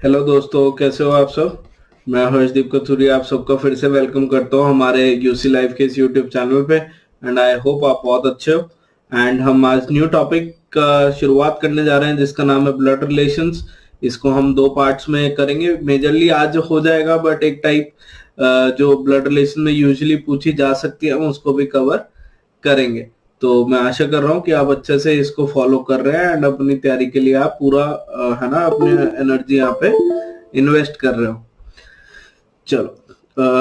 Hello दोस्तों, कैसे हो आप सब। मैं हर्षदीप कथुरी आप सबका फिर से वेलकम करता हूँ हमारे यूसी लाइव के इस यूट्यूब चैनल पे। एंड आई होप आप बहुत अच्छे हो। एंड हम आज न्यू टॉपिक का शुरुआत करने जा रहे हैं जिसका नाम है ब्लड रिलेशंस। इसको हम दो पार्ट्स में करेंगे। मेजरली आज हो जाएगा, बट एक टाइप जो ब्लड रिलेशन में यूजुअली पूछी जा सकती है हम उसको भी कवर करेंगे। तो मैं आशा कर रहा हूँ कि आप अच्छे से इसको फॉलो कर रहे हैं एंड अपनी तैयारी के लिए आप पूरा है ना अपनी एनर्जी यहाँ पे इन्वेस्ट कर रहे हो। चलो,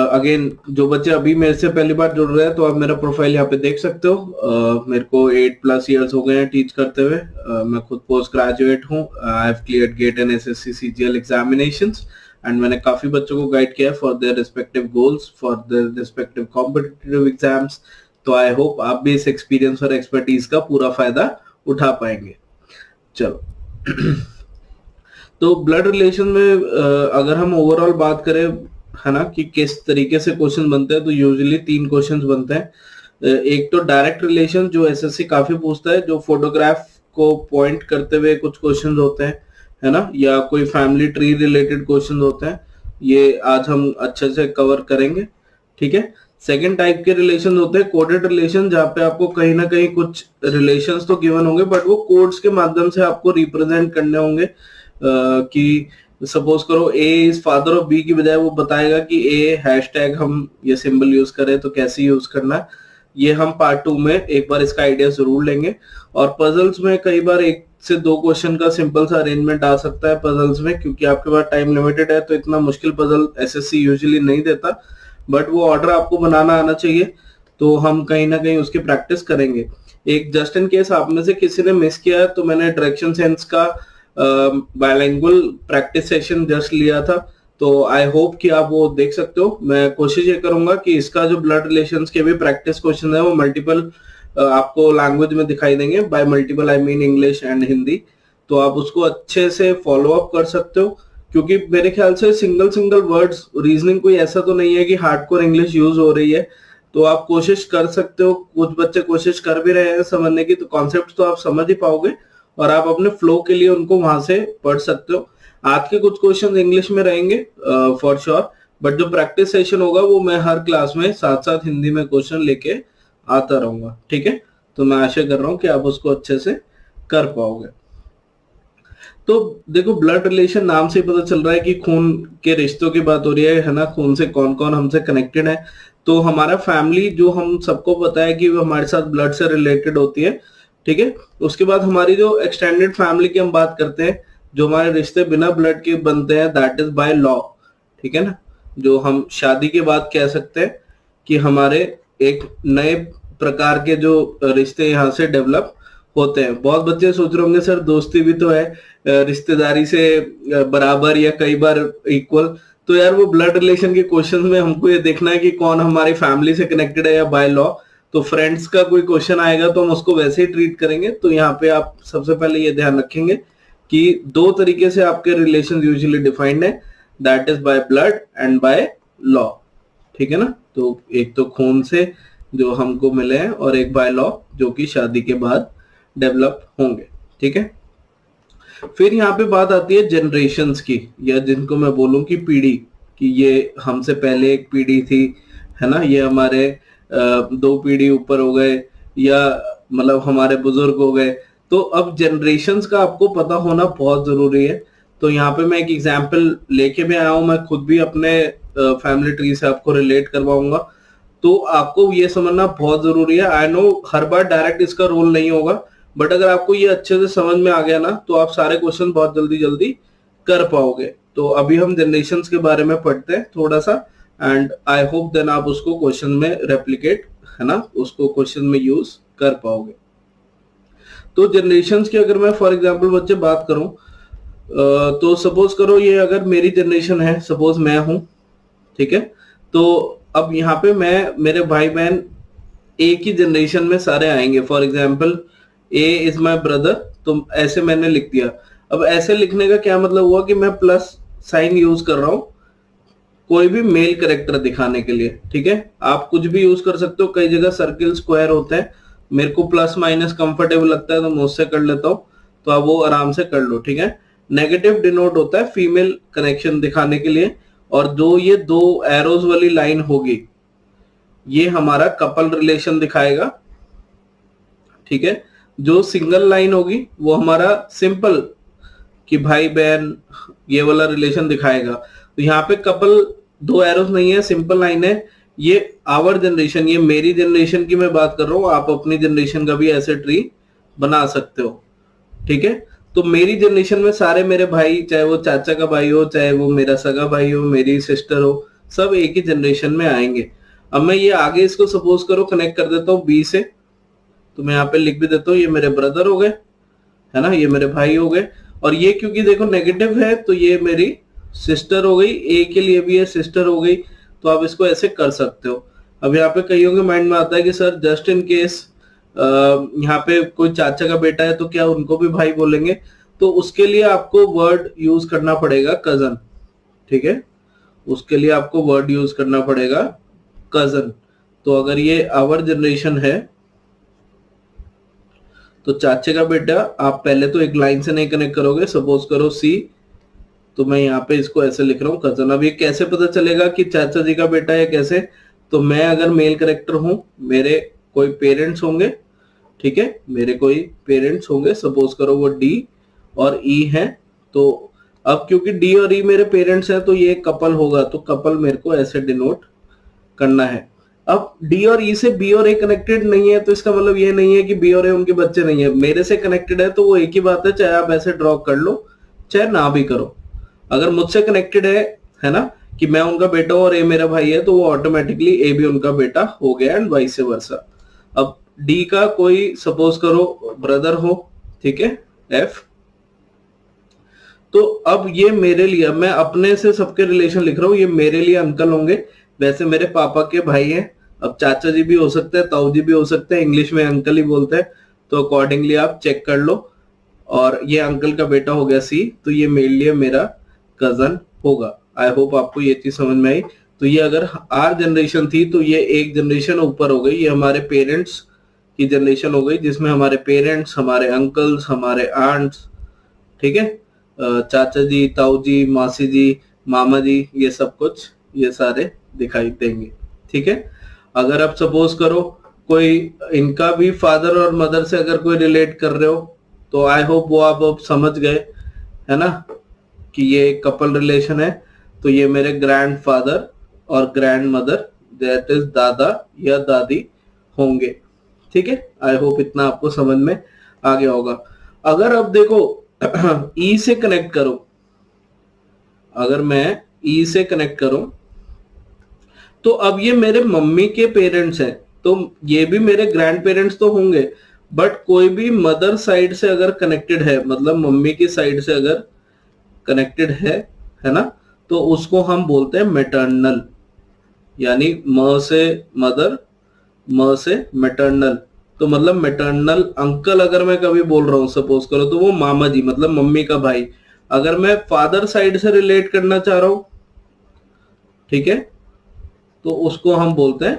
अगेन जो बच्चे अभी मेरे से पहली बार जुड़ रहे हैं तो आप मेरा प्रोफाइल यहाँ पे देख सकते हो। मेरे को 8+ इयर्स हो गए हैं टीच करते हुए। मैं खुद पोस्ट ग्रेजुएट हूँ। I have cleared GATE and SSC CGL examinations एंड मैंने काफी बच्चों को गाइड किया है for their respective goals, for their respective competitive exams. तो आई होप आप भी इस एक्सपीरियंस और एक्सपर्टीज का पूरा फायदा उठा पाएंगे। चलो तो ब्लड रिलेशन में अगर हम ओवरऑल बात करें है ना कि किस तरीके से क्वेश्चन बनते हैं, तो यूजुअली 3 क्वेश्चंस बनते हैं। एक तो डायरेक्ट रिलेशन जो एसएससी काफी पूछता है, जो फोटोग्राफ को पॉइंट करते हुए कुछ क्वेश्चंस होते हैं है ना, या कोई फैमिली ट्री रिलेटेड क्वेश्चंस होते हैं। ये आज हम अच्छे से कवर करेंगे, ठीक है। सेकेंड टाइप के रिलेशन होते हैं कोडेड रिलेशन, जहाँ पे आपको कहीं ना कहीं कुछ रिलेशंस तो गिवन होंगे बट वो कोड्स के माध्यम से आपको रिप्रेजेंट करने होंगे। कि सपोज करो ए इज फादर ऑफ बी की बजाय वो बताएगा कि ए हैशटैग हम ये सिंबल यूज करें तो कैसे यूज करना है। ये हम पार्ट 2 में एक बार इसका आइडिया जरूर लेंगे। और पजल्स में कई बार 1 से 2 क्वेश्चन का सिंपल सा अरेंजमेंट आ सकता है पजल्स में, क्योंकि आपके पास टाइम लिमिटेड है तो इतना मुश्किल पजल एसएससी यूजुअली नहीं देता, बट वो ऑर्डर आपको बनाना आना चाहिए। तो हम कहीं ना कहीं उसकी प्रैक्टिस करेंगे। एक जस्ट इन केस आप में से किसी ने मिस किया है तो मैंने डायरेक्शन सेंस का बायलिंगुअल प्रैक्टिस सेशन जस्ट लिया था, तो आई होप कि आप वो देख सकते हो। मैं कोशिश ये करूंगा कि इसका जो ब्लड रिलेशंस के भी प्रैक्टिस क्वेश्चन है वो मल्टीपल आपको लैंग्वेज में दिखाई देंगे। Bye multiple I mean English and Hindi. तो आप उसको अच्छे से फॉलो अप कर सकते हो, क्योंकि मेरे ख्याल से सिंगल वर्ड्स रीजनिंग कोई ऐसा तो नहीं है कि हार्डकोर इंग्लिश यूज हो रही है। तो आप कोशिश कर सकते हो, कुछ बच्चे कोशिश कर भी रहे हैं समझने की, तो कॉन्सेप्ट तो आप समझ ही पाओगे और आप अपने फ्लो के लिए उनको वहां से पढ़ सकते हो। आज के कुछ क्वेश्चन इंग्लिश में रहेंगे फॉर श्योर, बट जो प्रैक्टिस सेशन होगा वो मैं हर क्लास में साथ साथ हिंदी में क्वेश्चन लेके आता रहूंगा, ठीक है। तो मैं आशा कर रहा हूँ कि आप उसको अच्छे से कर पाओगे। तो देखो, ब्लड रिलेशन नाम से पता चल रहा है कि खून के रिश्तों की बात हो रही है ना, खून से कौन कौन हमसे कनेक्टेड है। तो हमारा फैमिली जो हम सबको पता है कि वो हमारे साथ ब्लड से रिलेटेड होती है, ठीक है। उसके बाद हमारी जो एक्सटेंडेड फैमिली की हम बात करते हैं, जो हमारे रिश्ते बिना ब्लड के बनते हैं, दैट इज बाय लॉ, ठीक है ना। जो हम शादी के बाद कह सकते हैं कि हमारे एक नए प्रकार के जो रिश्ते यहाँ से डेवलप होते हैं। बहुत बच्चे सोच रहे होंगे सर दोस्ती भी तो है रिश्तेदारी से बराबर या कई बार इक्वल। तो यार वो ब्लड रिलेशन के क्वेश्चन में हमको ये देखना है कि कौन हमारी फैमिली से कनेक्टेड है या बाय लॉ। तो फ्रेंड्स का कोई क्वेश्चन आएगा तो हम उसको वैसे ही ट्रीट करेंगे। तो यहाँ पे आप सबसे पहले ये ध्यान रखेंगे कि 2 तरीके से आपके रिलेशन यूजुअली डिफाइंड है, that is by blood and by law, ठीक है ना। तो एक तो खून से जो हमको मिले हैं और एक बाय लॉ जो कि शादी के बाद डेवलप होंगे, ठीक है। फिर यहाँ पे बात आती है जनरेशंस की, या जिनको मैं बोलूं कि पीढ़ी, कि ये हमसे पहले एक पीढ़ी थी है ना, ये हमारे 2 पीढ़ी ऊपर हो गए, या मतलब हमारे बुजुर्ग हो गए। तो अब जनरेशंस का आपको पता होना बहुत जरूरी है। तो यहाँ पे मैं एक एग्जांपल लेके भी आया हूँ, मैं खुद भी अपने फैमिली ट्री से आपको रिलेट करवाऊंगा। तो आपको ये समझना बहुत जरूरी है। I know her bar direct इसका रोल नहीं होगा, बट अगर आपको ये अच्छे से समझ में आ गया ना तो आप सारे क्वेश्चन बहुत जल्दी कर पाओगे। तो अभी हम जनरेशंस के बारे में पढ़ते हैं थोड़ा सा, एंड आई होप देन आप उसको क्वेश्चन में रेप्लिकेट है ना, उसको क्वेश्चन में यूज कर पाओगे। तो जनरेशंस की अगर मैं फॉर एग्जांपल बच्चे बात करूं, तो सपोज करो ये अगर मेरी जनरेशन है, सपोज मैं हूं, ठीक है। तो अब यहाँ पे मैं मेरे भाई बहन एक ही जनरेशन में सारे आएंगे। For example A is my brother, तो ऐसे मैंने लिख दिया। अब ऐसे लिखने का क्या मतलब हुआ कि मैं प्लस साइन यूज कर रहा हूं कोई भी मेल कैरेक्टर दिखाने के लिए, ठीक है। आप कुछ भी यूज कर सकते हो, कई जगह सर्किल स्क्वायर होते हैं, मेरे को प्लस माइनस कंफर्टेबल लगता है तो मैं उससे कर लेता हूँ, तो आप वो आराम से कर लो, ठीक है। नेगेटिव डिनोट होता है फीमेल कनेक्शन दिखाने के लिए, और जो ये दो एरोज वाली लाइन होगी ये हमारा कपल रिलेशन दिखाएगा, ठीक है। जो सिंगल लाइन होगी वो हमारा सिंपल कि भाई बहन ये वाला रिलेशन दिखाएगा। तो यहाँ पे कपल दो एरोस नहीं है, सिंपल लाइन है। ये आवर जनरेशन, ये मेरी जनरेशन की मैं बात कर रहा हूँ, आप अपनी जनरेशन का भी ऐसे ट्री बना सकते हो, ठीक है। तो मेरी जनरेशन में सारे मेरे भाई, चाहे वो चाचा का भाई हो, चाहे वो मेरा सगा भाई हो, मेरी सिस्टर हो, सब एक ही जनरेशन में आएंगे। अब मैं ये आगे इसको सपोज करो कनेक्ट कर देता हूँ बी से, तो मैं यहाँ पे लिख भी देता हूँ ये मेरे ब्रदर हो गए, है ना, ये मेरे भाई हो गए। और ये क्योंकि देखो नेगेटिव है तो ये मेरी सिस्टर हो गई, ए के लिए भी ये सिस्टर हो गई। तो आप इसको ऐसे कर सकते हो। अब यहाँ पे कईयों के माइंड में आता है कि सर जस्ट इन केस यहाँ पे कोई चाचा का बेटा है तो क्या उनको भी भाई बोलेंगे? तो उसके लिए आपको वर्ड यूज करना पड़ेगा कजन, ठीक है, उसके लिए आपको वर्ड यूज करना पड़ेगा कजन। तो अगर ये आवर जनरेशन है तो चाचे का बेटा आप पहले तो एक लाइन से नहीं कनेक्ट करोगे, सपोज करो सी, तो मैं यहाँ पे इसको ऐसे लिख रहा हूँ कजन। अब ये कैसे पता चलेगा कि चाचा जी का बेटा है, कैसे? तो मैं अगर मेल कैरेक्टर हूं, मेरे कोई पेरेंट्स होंगे, ठीक है, मेरे कोई पेरेंट्स होंगे, सपोज करो वो डी और ई है। तो अब क्योंकि डी और ई मेरे पेरेंट्स हैं तो ये कपल होगा, तो कपल मेरे को ऐसे डिनोट करना है। अब डी और ई से बी और ए कनेक्टेड नहीं है तो इसका मतलब ये नहीं है कि बी और ए उनके बच्चे नहीं है, मेरे से कनेक्टेड है तो वो एक ही बात है, चाहे आप ऐसे ड्रॉ कर लो चाहे ना भी करो। अगर मुझसे कनेक्टेड है ना, कि मैं उनका बेटा हूं और ए मेरा भाई है, तो वो ऑटोमेटिकली ए भी उनका बेटा हो गया एंड वाइस वर्सा। अब डी का कोई सपोज करो ब्रदर हो, ठीक है, एफ, तो अब ये मेरे लिए, मैं अपने से सबके रिलेशन लिख रहा हूं, ये मेरे लिए अंकल होंगे। वैसे मेरे पापा के भाई हैं, अब चाचा जी भी हो सकते हैं, ताऊ जी भी हो सकते हैं, इंग्लिश में अंकल ही बोलते हैं, तो अकॉर्डिंगली आप चेक कर लो। और ये अंकल का बेटा हो गया सी, तो ये मेरे लिए मेरा कजन होगा। आई होप आपको ये चीज समझ में आई। तो ये अगर आर जनरेशन थी तो ये एक जनरेशन ऊपर हो गई, ये हमारे पेरेंट्स की जनरेशन हो गई, जिसमें हमारे पेरेंट्स, हमारे अंकल्स, हमारे आंट्स, ठीक है, चाचा जी, ताऊ जी, मासी जी, मामा जी, ये सब कुछ ये सारे दिखाई देंगे, ठीक है। अगर आप सपोज करो कोई इनका भी फादर और मदर से अगर कोई रिलेट कर रहे हो तो आई होप वो आप अब समझ गए, है ना, कि ये कपल रिलेशन है। तो ये मेरे ग्रैंडफादर और ग्रैंड मदर, दैट इज दादा या दादी होंगे, ठीक है। आई होप इतना आपको समझ में आ गया होगा। अगर अब देखो ई से कनेक्ट करो, अगर मैं ई से कनेक्ट करूं तो अब ये मेरे मम्मी के पेरेंट्स हैं, तो ये भी मेरे ग्रैंड पेरेंट्स तो होंगे, बट कोई भी मदर साइड से अगर कनेक्टेड है, मतलब मम्मी की साइड से अगर कनेक्टेड है ना, तो उसको हम बोलते हैं मैटरनल, यानी म से मदर, म से मैटरनल। तो मतलब मैटरनल अंकल अगर मैं कभी बोल रहा हूं सपोज करो, तो वो मामा जी, मतलब मम्मी का भाई। अगर मैं फादर साइड से रिलेट करना चाह रहा हूं, ठीक है, तो उसको हम बोलते हैं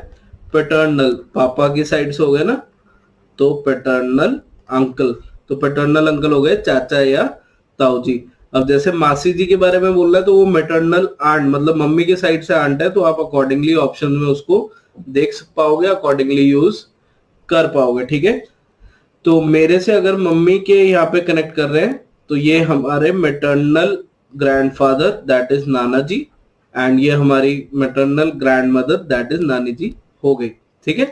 पैटर्नल, पापा की साइड से हो गया ना, तो पैटर्नल अंकल, तो पैटर्नल अंकल हो गए चाचा या ताऊ जी। अब जैसे मासी जी के बारे में बोल रहा है तो वो मैटरनल आंट, मतलब मम्मी के साइड से आंट है, तो आप अकॉर्डिंगली ऑप्शन में उसको देख पाओगे, अकॉर्डिंगली यूज कर पाओगे, ठीक है। तो मेरे से अगर मम्मी के यहाँ पे कनेक्ट कर रहे हैं तो ये हमारे maternal grandfather, that is Nana ji, and ये हमारी मैटरनल ग्रैंडमदर, दैट इज नानी जी हो गई, ठीक है।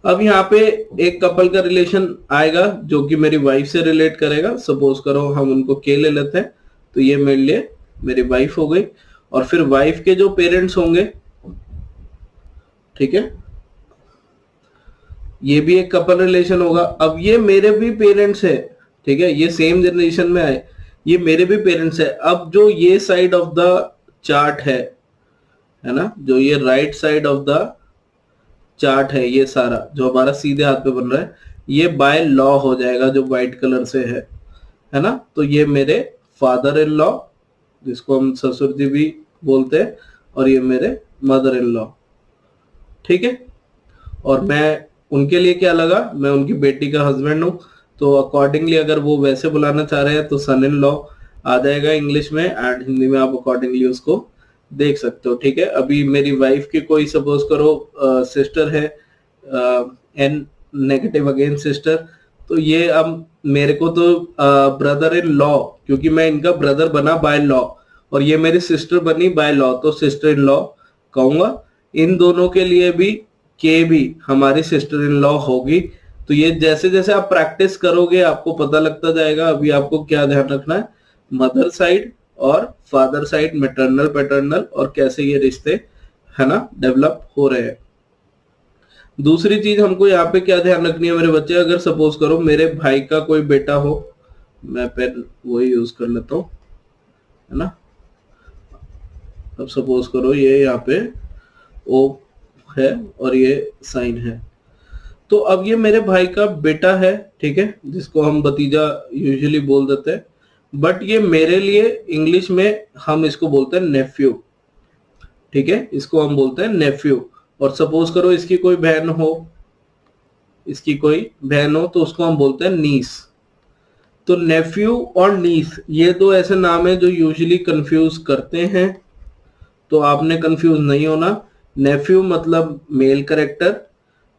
अब यहाँ पे एक कपल का रिलेशन आएगा जो कि मेरी वाइफ से रिलेट करेगा, सपोज करो हम उनको के ले लेते हैं, तो ये मेरे लिए मेरी वाइफ हो गई। और फिर वाइफ के जो पेरेंट्स होंगे, ठीक है, ये भी एक कपल रिलेशन होगा। अब ये मेरे भी पेरेंट्स है, ठीक है, ये सेम जनरेशन में आए, ये मेरे भी पेरेंट्स है। अब जो ये साइड ऑफ द चार्ट है ना, जो ये right side of the chart है, ये सारा जो हमारा सीधे हाथ पे बन रहा है, ये बाय लॉ हो जाएगा, जो व्हाइट कलर से है ना। तो ये मेरे फादर इन लॉ, जिसको हम ससुर जी भी बोलते हैं, और ये मेरे मदर इन लॉ, ठीक है। और मैं उनके लिए क्या लगा, मैं उनकी बेटी का हस्बैंड हूं, तो अकॉर्डिंगली अगर वो वैसे बुलाना चाह रहे हैं तो सन इन लॉ आ जाएगा इंग्लिश में, एंड हिंदी में आप अकॉर्डिंगली उसको देख सकते हो। ठीक है, अभी मेरी वाइफ की कोई सपोज करो सिस्टर है, एन नेगेटिव अगेन सिस्टर, तो ये अब मेरे को तो ब्रदर इन लॉ, क्योंकि मैं इनका ब्रदर बना बाय लॉ, और ये मेरी सिस्टर बनी बाय लॉ, तो सिस्टर इन लॉ कहूंगा। इन दोनों के लिए भी के भी हमारी सिस्टर इन लॉ होगी। तो ये जैसे जैसे आप प्रैक्टिस करोगे आपको पता लगता जाएगा। अभी आपको क्या ध्यान रखना है, मदर साइड और फादर साइड, मैटरनल पैटर्नल, और कैसे ये रिश्ते है ना डेवलप हो रहे हैं। दूसरी चीज हमको यहाँ पे क्या ध्यान रखनी है मेरे बच्चे, अगर सपोज करो मेरे भाई का कोई बेटा हो, मैं पेन वही यूज कर लेता हूँ, है ना। अब सपोज करो ये यहाँ पे ओ है और ये साइन है, तो अब ये मेरे भाई का बेटा है, ठीक है, जिसको हम भतीजा यूजुअली बोल देते हैं, बट ये मेरे लिए इंग्लिश में हम इसको बोलते हैं नेफ्यू। ठीक है, इसको हम बोलते हैं नेफ्यू। और सपोज करो इसकी कोई बहन हो, इसकी कोई बहन हो, तो उसको हम बोलते हैं नीस। तो नेफ्यू और नीस ये दो ऐसे नाम है जो यूजुअली कंफ्यूज करते हैं, तो आपने कंफ्यूज नहीं होना। नेफ्यू मतलब मेल कैरेक्टर,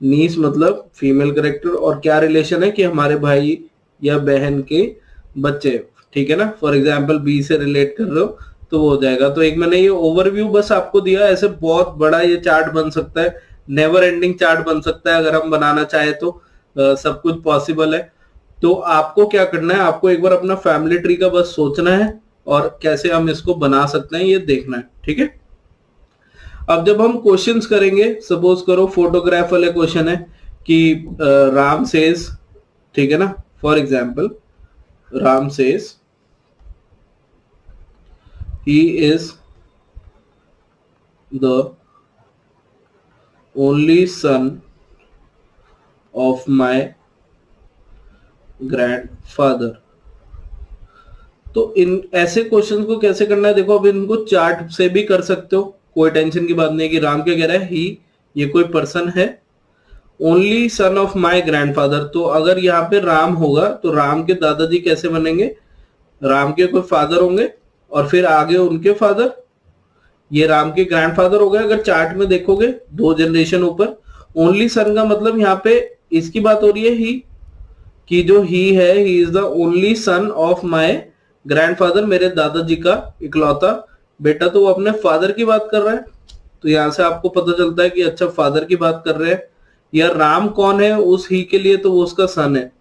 नीस मतलब फीमेल कैरेक्टर, और क्या रिलेशन है कि हमारे भाई या बहन के बच्चे। ठीक है ना, फॉर एग्जाम्पल बी से रिलेट कर रहे हो तो वो हो जाएगा। तो एक मैंने ये ओवरव्यू बस आपको दिया, ऐसे बहुत बड़ा ये चार्ट बन सकता है, नेवर एंडिंग चार्ट बन सकता है अगर हम बनाना चाहे तो, सब कुछ पॉसिबल है। तो आपको क्या करना है, आपको एक बार अपना फैमिली ट्री का बस सोचना है और कैसे हम इसको बना सकते हैं ये देखना है। ठीक है, अब जब हम क्वेश्चंस करेंगे, सपोज करो फोटोग्राफ वाले क्वेश्चन है कि राम सेज, ठीक है ना, for example Ram says he is the only son of my grandfather। तो इन ऐसे क्वेश्चंस को कैसे करना है, देखो अब इनको चार्ट से भी कर सकते हो, कोई टेंशन की बात नहीं है कि राम क्या कह रहा है, ही ये कोई पर्सन है, only son of my grandfather. तो अगर यहाँ पे राम होगा तो राम के दादाजी कैसे बनेंगे, राम के कोई फादर होंगे और फिर आगे उनके फादर, ये राम के ग्रैंडफादर हो गए। अगर चार्ट में देखोगे 2 जनरेशन ऊपर, ओनली सन का मतलब यहाँ पे इसकी बात हो रही है ही, कि जो ही है, he is the only son of my grandfather, मेरे दादाजी का इकलौता बेटा, तो वो अपने फादर की बात कर रहा है। तो यहां से आपको पता चलता है कि अच्छा फादर की बात कर रहे हैं, या राम कौन है उस ही के लिए, तो वो उसका सन है।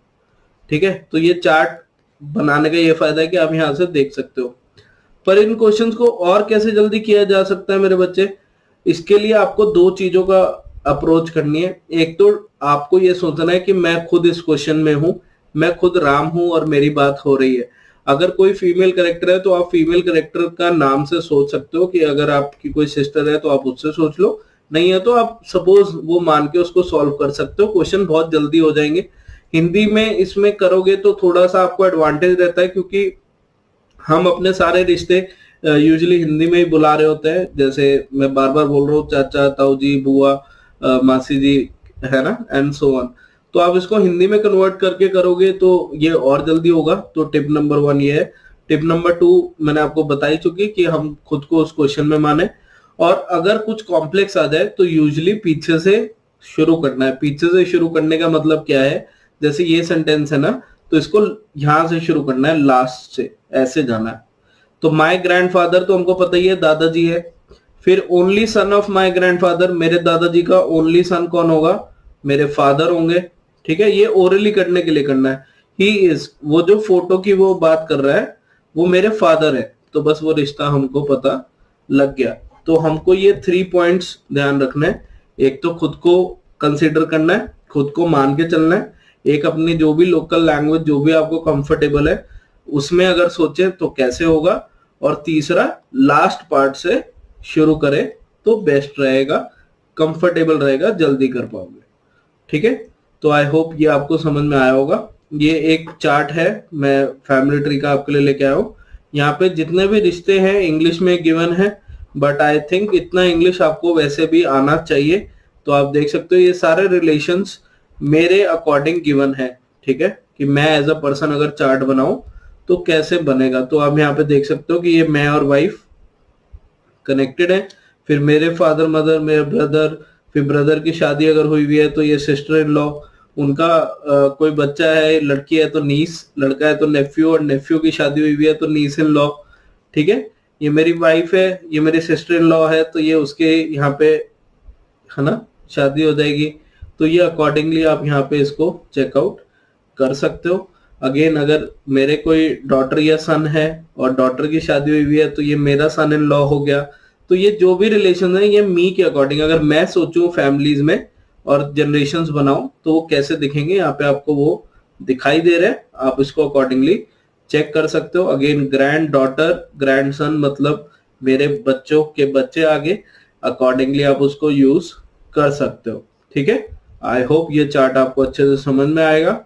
ठीक है, तो ये चार्ट बनाने का ये फायदा है कि आप यहां से देख सकते हो। पर इन क्वेश्चंस को और कैसे जल्दी किया जा सकता है मेरे बच्चे, इसके लिए आपको 2 चीजों का अप्रोच करनी है। एक तो आपको ये सोचना है कि मैं खुद इस क्वेश्चन में हूं, मैं खुद राम हूं और मेरी बात हो रही है। अगर कोई फीमेल कैरेक्टर है तो आप फीमेल कैरेक्टर का नाम से सोच सकते हो, कि अगर आपकी कोई सिस्टर है तो आप उससे सोच लो, नहीं है तो आप सपोज वो मान के उसको सॉल्व कर सकते हो। क्वेश्चन बहुत जल्दी हो जाएंगे। हिंदी में इसमें करोगे तो थोड़ा सा आपको एडवांटेज रहता है, क्योंकि हम अपने सारे रिश्ते यूजुअली हिंदी में ही बुला रहे होते हैं। जैसे मैं बार बार बोल रहा हूँ, चाचा, ताऊ जी, बुआ, मासी जी, है ना, एंड सो ऑन। तो आप इसको हिंदी में कन्वर्ट करके करोगे तो ये और जल्दी होगा। तो टिप नंबर 1 ये है। टिप नंबर 2 मैंने आपको बताई चुकी कि हम खुद को उस क्वेश्चन में माने, और अगर कुछ कॉम्प्लेक्स आ जाए तो यूजुअली पीछे से शुरू करना है। पीछे से शुरू करने का मतलब क्या है, जैसे ये सेंटेंस है ना, तो इसको यहां से शुरू करना है, लास्ट से ऐसे जाना है। तो माय ग्रैंडफादर तो हमको पता ही है दादाजी है, फिर only son of my grandfather, मेरे दादाजी का ओनली सन कौन होगा, मेरे फादर होंगे। ठीक है, ये ओरली करने के लिए करना है। ही इज, वो जो फोटो की वो बात कर रहा है वो मेरे फादर है, तो बस वो रिश्ता हमको पता लग गया। तो हमको ये 3 पॉइंट्स ध्यान रखना है। एक तो खुद को कंसिडर करना है, खुद को मान के चलना है। एक अपनी जो भी लोकल लैंग्वेज, जो भी आपको कंफर्टेबल है उसमें अगर सोचे तो कैसे होगा, और तीसरा लास्ट पार्ट से शुरू करें तो बेस्ट रहेगा, कंफर्टेबल रहेगा, जल्दी कर पाओगे। ठीक है, तो आई होप ये आपको समझ में आया होगा। ये एक चार्ट है, मैं फैमिली ट्री का आपके लिए लेके आया हूँ। यहाँ पे जितने भी रिश्ते हैं इंग्लिश में गिवन है, बट आई थिंक इतना इंग्लिश आपको वैसे भी आना चाहिए। तो आप देख सकते हो ये सारे रिलेशंस मेरे अकॉर्डिंग गिवन है। ठीक है, कि मैं एज अ पर्सन अगर चार्ट बनाऊं तो कैसे बनेगा। तो आप यहाँ पे देख सकते हो कि ये मैं और वाइफ कनेक्टेड है, फिर मेरे फादर मदर, मेरे ब्रदर, फिर ब्रदर की शादी अगर हुई हुई है तो ये सिस्टर इन लॉ, उनका कोई बच्चा है, लड़की है तो नीस, लड़का है तो नेफ्यू, और नेफ्यू की शादी हुई हुई है तो नीस इन लॉ। ठीक है, ये मेरी वाइफ है, ये मेरी सिस्टर इन लॉ है, तो ये उसके यहाँ पे है ना शादी हो जाएगी। तो ये अकॉर्डिंगली आप यहाँ पे इसको चेकआउट कर सकते हो। अगेन अगर मेरे कोई डॉटर या सन है और डॉटर की शादी हुई हुई है तो ये मेरा सन इन लॉ हो गया। तो ये जो भी रिलेशन है ये मी के अकॉर्डिंग, अगर मैं सोचूं फैमिलीज में और जनरेशंस बनाऊं तो वो कैसे दिखेंगे, यहाँ पे आपको वो दिखाई दे रहे हैं, आप इसको अकॉर्डिंगली चेक कर सकते हो। Again grand daughter, grand son मतलब मेरे बच्चों के बच्चे आगे, अकॉर्डिंगली आप उसको यूज कर सकते हो। ठीक है, आई होप ये चार्ट आपको अच्छे से समझ में आएगा।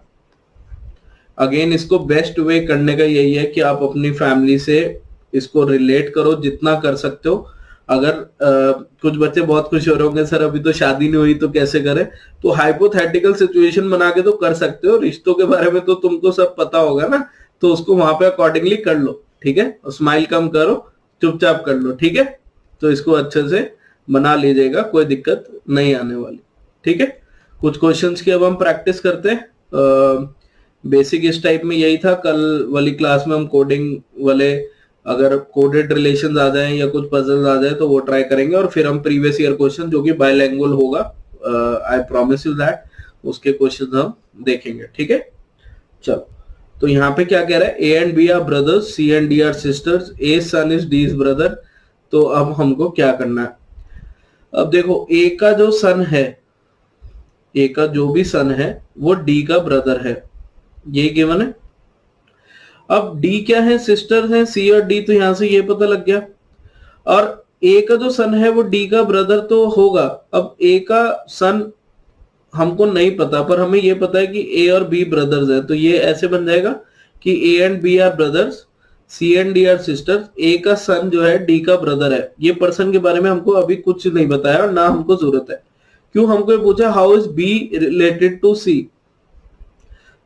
अगेन इसको बेस्ट वे करने का यही है कि आप अपनी फैमिली से इसको रिलेट करो जितना कर सकते हो। अगर कुछ बच्चे बहुत खुश हो रहे होंगे सर अभी तो शादी नहीं हुई तो कैसे करें, तो हाइपोथेटिकल सिचुएशन बना के तो कर सकते हो। रिश्तों के बारे में तो तुमको सब पता होगा ना, तो उसको वहां पे अकॉर्डिंगली कर लो। ठीक है, स्माइल कम करो, चुपचाप कर लो। ठीक है, तो इसको अच्छे से बना लीजिएगा, कोई दिक्कत नहीं आने वाली। ठीक है, कुछ क्वेश्चंस की अब हम प्रैक्टिस करते हैं। बेसिक इस टाइप में यही था। कल वाली क्लास में हम कोडिंग वाले अगर कोडेड रिलेशंस आ जाए या कुछ पजल्स आ जाए तो वो ट्राई करेंगे, और फिर हम प्रीवियस ईयर क्वेश्चन जो कि बायलैंग्वेज होगा, आई प्रॉमिस यू दैट, उसके क्वेश्चन हम देखेंगे। ठीक है, चलो तो यहाँ पे क्या कह रहा है, A and B are brothers, C and D are sisters, A son is D is brother. तो अब हमको क्या करना है, अब देखो ए का जो सन है, ए का जो भी सन है वो डी का ब्रदर है, ये गिवन है। अब डी क्या है, सिस्टर्स हैं सी और डी, तो यहां से ये पता लग गया। और ए का जो सन है वो डी का ब्रदर तो होगा। अब ए का सन हमको नहीं पता, पर हमें ये पता है कि ए और बी ब्रदर्स है, तो ये ऐसे बन जाएगा कि A and B are brothers, C and D are sisters, A का सन जो है डी का ब्रदर है। ये पर्सन के बारे में हमको अभी कुछ नहीं बताया और ना हमको जरूरत है। क्यों, हमको ये पूछा how is B related to C,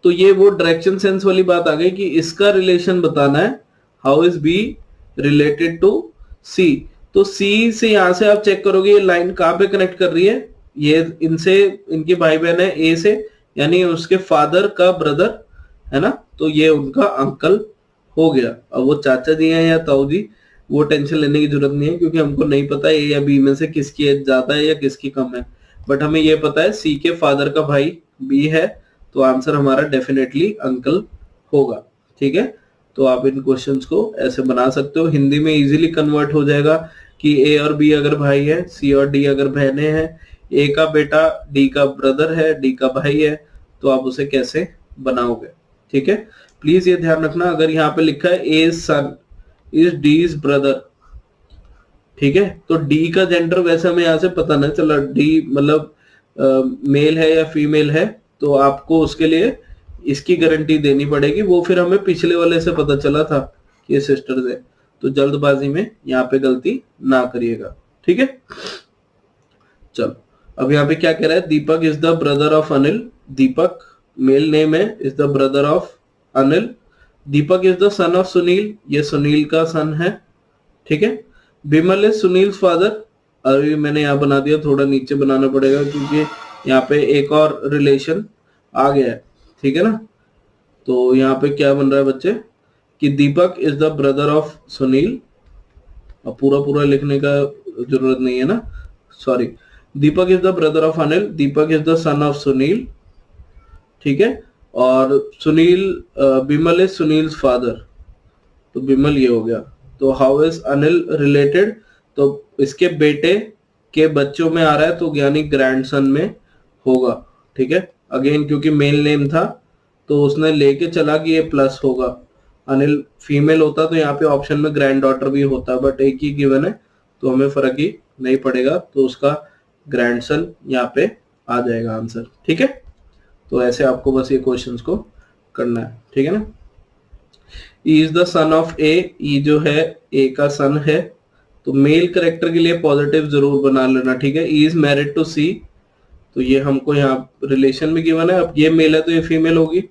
तो ये वो डायरेक्शन सेंस वाली बात आ गई कि इसका रिलेशन बताना है, how is B related to C. तो सी से यहां से आप चेक करोगे ये लाइन कहां पे कनेक्ट कर रही है, ये इनसे, इनकी भाई बहन है ए से, यानी उसके फादर का ब्रदर है ना, तो ये उनका अंकल हो गया। अब वो चाचा जी हैं या ताऊ जी, वो टेंशन लेने की जरूरत नहीं है, क्योंकि हमको नहीं पता ए या बी में से किसकी एज ज्यादा है या किसकी कम है। बट हमें ये पता है सी के फादर का भाई बी है, तो आंसर हमारा डेफिनेटली अंकल होगा। ठीक है, तो आप इन क्वेश्चंस को ऐसे बना सकते हो, हिंदी में इजीली कन्वर्ट हो जाएगा कि ए और बी अगर भाई है, सी और डी अगर बहनें हैं, ए का बेटा डी का ब्रदर है, डी का भाई है, तो आप उसे कैसे बनाओगे। ठीक है, प्लीज ये ध्यान रखना, अगर यहाँ पे लिखा है ए son is D is brother, ठीक है, तो डी का जेंडर वैसे हमें यहाँ से पता नहीं चला, डी मतलब मेल है या फीमेल है, तो आपको उसके लिए इसकी गारंटी देनी पड़ेगी। वो फिर हमें पिछले वाले से पता चला था कि ये सिस्टर्स है, तो जल्दबाजी में यहाँ पे गलती ना करिएगा। ठीक है, चलो अब यहाँ पे क्या कह रहा है, Deepak is the brother of Anil, Deepak male name है, is the brother of Anil. Deepak is the son of Sunil, ये सुनील का सन है। ठीक है, बिमल इज सुनील फादर, अभी मैंने यहाँ बना दिया, थोड़ा नीचे बनाना पड़ेगा क्योंकि यहाँ पे एक और रिलेशन आ गया है। ठीक है ना, तो यहाँ पे क्या बन रहा है बच्चे कि Deepak is the brother of Sunil, अब पूरा पूरा लिखने का जरूरत नहीं है ना, sorry, Deepak is the brother of Anil, Deepak is the son of Sunil. ठीक है, और सुनील, बिमल इज सुनील फादर, तो बिमल ये हो गया। तो हाउ इज अनिल रिलेटेड, तो इसके बेटे के बच्चों में आ रहा है, तो यानी ग्रैंडसन में होगा। ठीक है, अगेन क्योंकि मेल नेम था तो उसने लेके चला कि ये प्लस होगा, अनिल फीमेल होता तो यहाँ पे ऑप्शन में ग्रैंड डॉटर भी होता, बट एक ही गिवन है तो हमें फर्क ही नहीं पड़ेगा, तो उसका ग्रैंडसन यहाँ पे आ जाएगा आंसर। ठीक है, तो ऐसे आपको बस ये क्वेश्चंस को करना है। ठीक है ना, E is the son of A, E जो है ए का सन है, तो मेल करेक्टर के लिए पॉजिटिव जरूर बना लेना। ठीक है, E is married to C, तो ये हमको यहाँ रिलेशन में गिवन है, अब ये मेल है तो ये फीमेल होगी।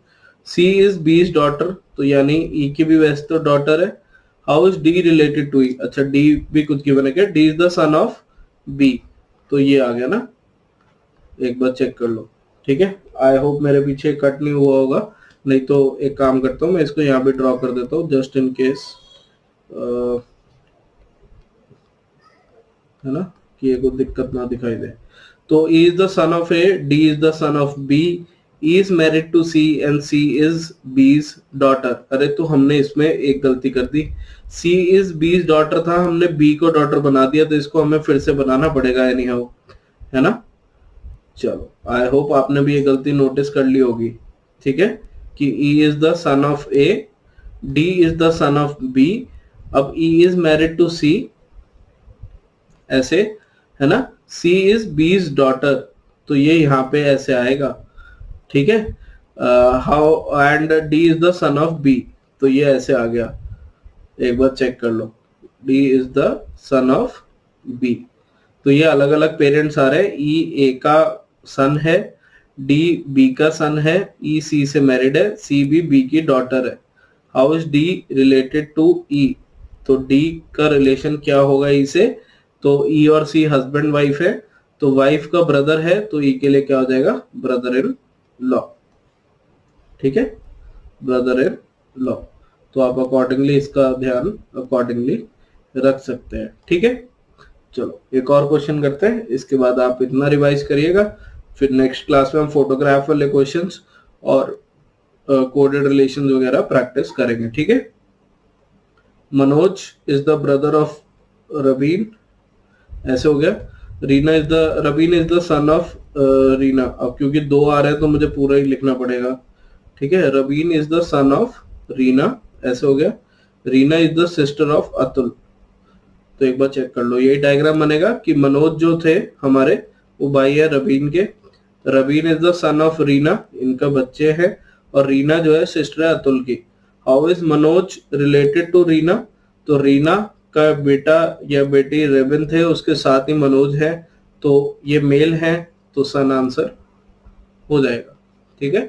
C is B is daughter, तो यानी ई की भी वैसे तो डॉटर है। How is D related to E, अच्छा डी भी कुछ गिवन है क्या, D is the son of B, तो ये आ गया ना, एक बार चेक कर लो, ठीक है। आई होप मेरे पीछे कट नहीं हुआ होगा, नहीं तो एक काम करता हूँ मैं इसको यहाँ पे ड्रॉ कर देता हूँ जस्ट इन केस, है ना, कि ये कोई दिक्कत ना दिखाई दे। तो E is the son of A, D is the son of B, E is married to C and C is B's daughter। अरे तो हमने इसमें एक गलती कर दी, C is B's daughter था, हमने B को डॉटर बना दिया, तो इसको हमें फिर से बनाना पड़ेगा एनी हाउ, है ना। चलो आई होप आपने भी ये गलती नोटिस कर ली होगी, ठीक है, कि E is the son of A, D is the son of B, अब E is married to C, ऐसे, है ना, C is B's daughter, तो ये यहाँ पे ऐसे आएगा, ठीक है। How and D is the son of B, तो ये ऐसे आ गया, एक बार चेक कर लो, D is the son of B, तो ये अलग अलग पेरेंट्स आ रहे हैं, E A का सन है, D B का सन है, E C से मैरिड है, C भी B की डॉटर है। How is D related to E, तो D का रिलेशन क्या होगा E से, तो E और C हस्बैंड वाइफ है, तो वाइफ का ब्रदर है, तो E के लिए क्या हो जाएगा, ब्रदर इन लॉ, ठीक है, ब्रदर इन लॉ। तो आप अकॉर्डिंगली इसका ध्यान अकॉर्डिंगली रख सकते हैं, ठीक है। चलो एक और क्वेश्चन करते हैं, इसके बाद आप इतना रिवाइज करिएगा, फिर नेक्स्ट क्लास में हम फोटोग्राफ वाले क्वेश्चंस और कोडेड रिलेशन वगैरह प्रैक्टिस करेंगे, ठीक है। Manoj is the brother of Rabin, ऐसे हो गया। Reena is the, Rabin is the son of Reena, अब क्योंकि दो आ रहे हैं तो मुझे पूरा ही लिखना पड़ेगा, ठीक है। Rabin is the son of Reena, ऐसे हो गया। Reena is the sister of Atul, तो एक बार चेक कर लो, यही डायग्राम बनेगा कि मनोज जो थे हमारे वो भाई है रबीन के, Rabin is the son of Reena, इनका बच्चे हैं, और रीना जो है सिस्टर है अतुल की। How is Manoj related to Reena, तो रीना का बेटा या बेटी रेबिन थे, उसके साथ ही मनोज है, तो ये मेल है, तो सन आंसर हो जाएगा, ठीक है।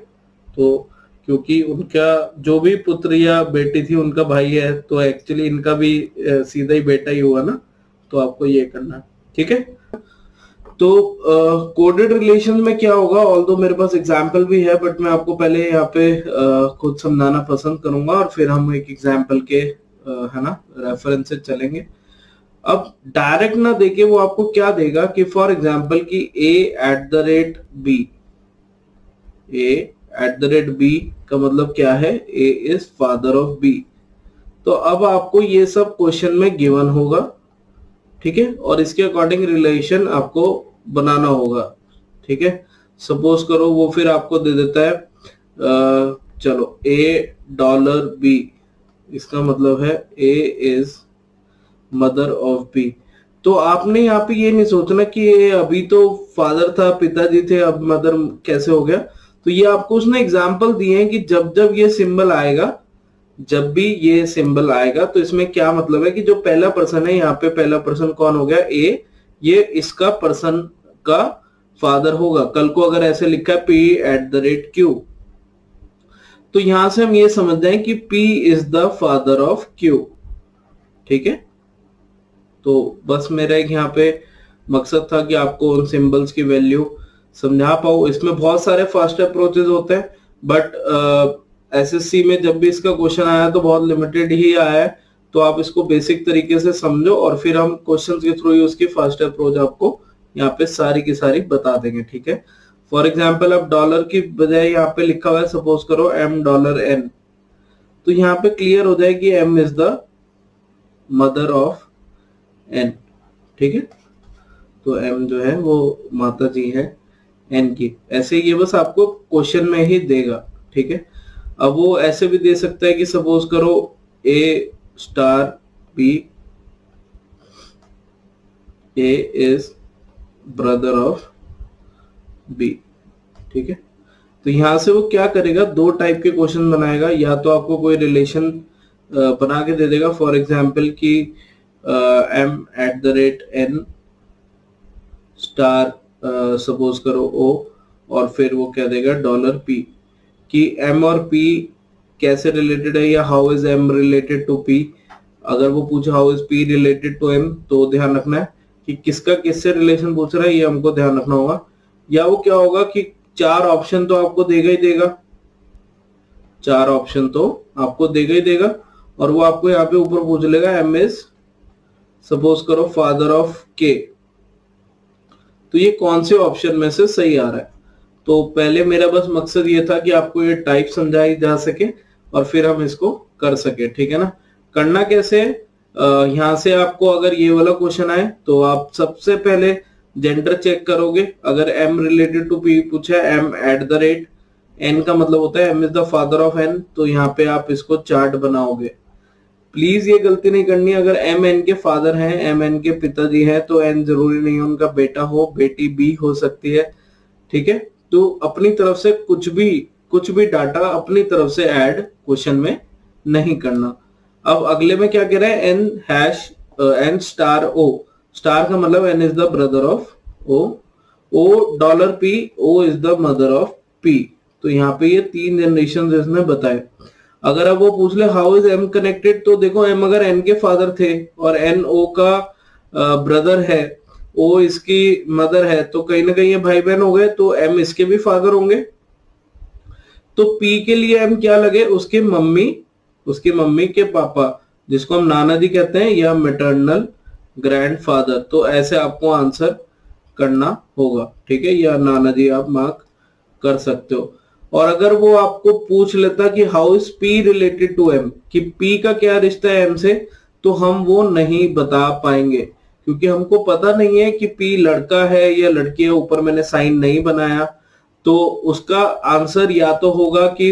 तो क्योंकि उनका जो भी पुत्र या बेटी थी उनका भाई है, तो एक्चुअली इनका भी सीधा ही बेटा ही हुआ ना, तो आपको ये करना, ठीक है। तो कोडेड रिलेशन में क्या होगा, ऑल्दो मेरे पास एग्जाम्पल भी है, बट मैं आपको पहले यहाँ पे खुद समझाना पसंद करूंगा, और फिर हम एक एग्जाम्पल के है ना रेफरेंस से चलेंगे। अब डायरेक्ट ना देके वो आपको क्या देगा कि फॉर एग्जाम्पल कि A@B, A@B का मतलब क्या है, A is father of B, तो अब आपको ये सब क्वेश्चन में गिवन होगा, ठीक है, और इसके अकॉर्डिंग रिलेशन आपको बनाना होगा, ठीक है। सपोज करो वो फिर आपको दे देता है चलो $A, इसका मतलब है A is mother of B, तो आपने यहाँ पे ये नहीं सोचना कि ये अभी तो फादर था, पिताजी थे, अब मदर कैसे हो गया, तो ये आपको उसने एग्जाम्पल दिए हैं कि जब जब ये सिंबल आएगा, जब भी ये सिंबल आएगा, तो इसमें क्या मतलब है कि जो पहला पर्सन है, यहाँ पे पहला पर्सन कौन हो गया, A, ये इसका पर्सन का फादर होगा। कल को अगर ऐसे लिखा है P@Q, तो यहां से हम ये समझ जाए कि P is the father of Q, ठीक है। तो बस मेरा एक यहाँ पे मकसद था कि आपको उन सिंबल्स की वैल्यू समझा पाऊं। इसमें बहुत सारे फास्ट अप्रोचेस होते हैं, बट एसएससी में जब भी इसका क्वेश्चन आया तो बहुत लिमिटेड ही आया है, तो आप इसको बेसिक तरीके से समझो, और फिर हम क्वेश्चंस के थ्रू ही उसकी फास्ट अप्रोच आपको यहाँ पे सारी की सारी बता देंगे, ठीक है। फॉर एग्जाम्पल अब डॉलर की बजाय यहाँ पे लिखा हुआ है, सपोज करो $M, तो यहाँ पे क्लियर हो जाए कि M is the mother of N, ठीक है। तो M जो है वो माता जी है N की, ऐसे ये बस आपको क्वेश्चन में ही देगा, ठीक है। अब वो ऐसे भी दे सकता है कि सपोज करो A*B, A is brother of B, ठीक है। तो यहां से वो क्या करेगा, दो टाइप के क्वेश्चन बनाएगा, या तो आपको कोई रिलेशन बना के दे देगा, फॉर एग्जाम्पल कि M@N स्टार सपोज करो O, और फिर वो क्या देगा $P, कि एम और पी कैसे रिलेटेड है, या how is M related to P. अगर वो पूछे how is P related to M, तो ध्यान रखना है कि किसका किससे रिलेशन पूछ रहा है, ये हमको ध्यान रखना होगा। या वो क्या होगा कि 4 ऑप्शन तो आपको देगा ही देगा, 4 ऑप्शन तो आपको देगा ही देगा, और वो आपको यहाँ पे ऊपर पूछ लेगा एम इज सपोज करो फादर ऑफ के, तो ये कौन से ऑप्शन में से सही आ रहा है। तो पहले मेरा बस मकसद ये था कि आपको ये टाइप समझाई जा सके और फिर हम इसको कर सके, ठीक है ना। करना कैसे है, यहाँ से आपको अगर ये वाला क्वेश्चन आए तो आप सबसे पहले जेंडर चेक करोगे। अगर एम रिलेटेड टू पी पूछा है, M at the rate N का मतलब होता है M is the father of N, तो यहाँ पे आप इसको चार्ट बनाओगे। प्लीज ये गलती नहीं करनी, अगर एम एन के फादर हैं, एम एन के पिताजी हैं, तो एन जरूरी नहीं है उनका बेटा हो, बेटी भी हो सकती है, ठीक है। तो अपनी तरफ से कुछ भी डाटा अपनी तरफ से ऐड क्वेश्चन में नहीं करना। अब अगले में क्या कह रहा है, N hash N star O, star का मतलब N is the brother of O, O dollar P, O is the mother of P. तो यहाँ पे ये 3 जनरेशन इसने बताए। अगर अब वो पूछ ले हाउ इज एम कनेक्टेड, तो देखो एम अगर एन के फादर थे और एन ओ का ब्रदर है, ओ इसकी मदर है, तो कहीं ना कहीं ये भाई बहन हो गए, तो एम इसके भी फादर होंगे। तो पी के लिए एम क्या लगे, उसकी मम्मी के पापा, जिसको हम नाना जी कहते हैं, या मैटरनल ग्रैंडफादर। तो ऐसे आपको आंसर करना होगा, ठीक है, या नाना जी आप मार्क कर सकते हो। और अगर वो आपको पूछ लेता कि how is P related to M, कि पी का क्या रिश्ता है एम से, तो हम वो नहीं बता पाएंगे, क्योंकि हमको पता नहीं है कि पी लड़का है या लड़की है, ऊपर मैंने साइन नहीं बनाया। तो उसका आंसर या तो होगा कि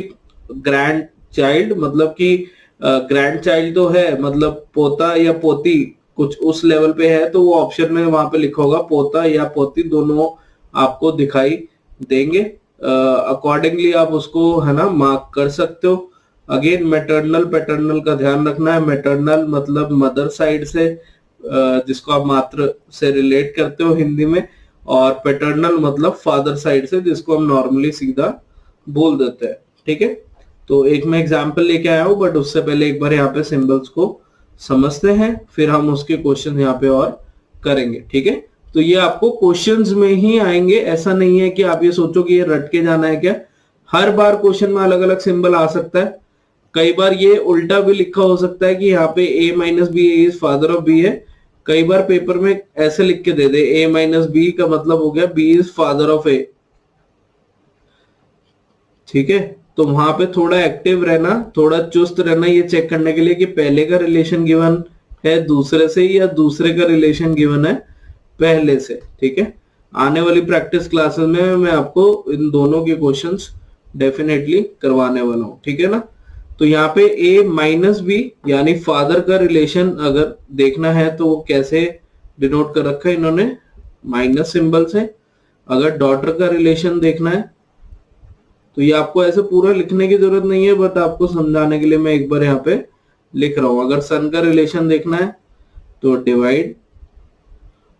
ग्रैंड चाइल्ड, मतलब कि ग्रैंड चाइल्ड तो है, मतलब पोता या पोती कुछ उस लेवल पे है, तो वो ऑप्शन में वहां पे लिखा होगा पोता या पोती, दोनों आपको दिखाई देंगे। अकॉर्डिंगली आप उसको है ना मार्क कर सकते हो। अगेन मैटरनल पैटर्नल का ध्यान रखना है। मैटरनल मतलब मदर साइड से, जिसको आप मातृ से रिलेट करते हो हिंदी में, और पैटर्नल मतलब फादर साइड से, जिसको हम नॉर्मली सीधा बोल देते हैं, ठीक है। तो एक मैं एग्जांपल लेके आया हूं, बट उससे पहले एक बार यहाँ पे सिंबल्स को समझते हैं, फिर हम उसके क्वेश्चन यहाँ पे और करेंगे, ठीक है। तो ये आपको क्वेश्चंस में ही आएंगे, ऐसा नहीं है कि आप ये सोचो कि ये रट के जाना है क्या। हर बार क्वेश्चन में अलग अलग सिंबल आ सकता है। कई बार ये उल्टा भी लिखा हो सकता है कि यहाँ पे a minus B is father of b है। कई बार पेपर में ऐसे लिख के दे दे a माइनस बी का मतलब हो गया b is father of a, ठीक है। तो वहां पे थोड़ा एक्टिव रहना, थोड़ा चुस्त रहना, ये चेक करने के लिए कि पहले का रिलेशन गिवन है दूसरे से, या दूसरे का रिलेशन गिवन है पहले से, ठीक है। आने वाली प्रैक्टिस क्लासेस में मैं आपको इन दोनों के क्वेश्चंस डेफिनेटली करवाने वाला हूं, ठीक है ना। तो यहाँ पे a माइनस बी यानी फादर का रिलेशन अगर देखना है तो वो कैसे डिनोट कर रखा है इन्होंने, माइनस सिंबल से। अगर डॉटर का रिलेशन देखना है तो ये आपको ऐसे पूरा लिखने की जरूरत नहीं है, बट आपको समझाने के लिए मैं एक बार यहाँ पे लिख रहा हूं। अगर सन का रिलेशन देखना है तो डिवाइड,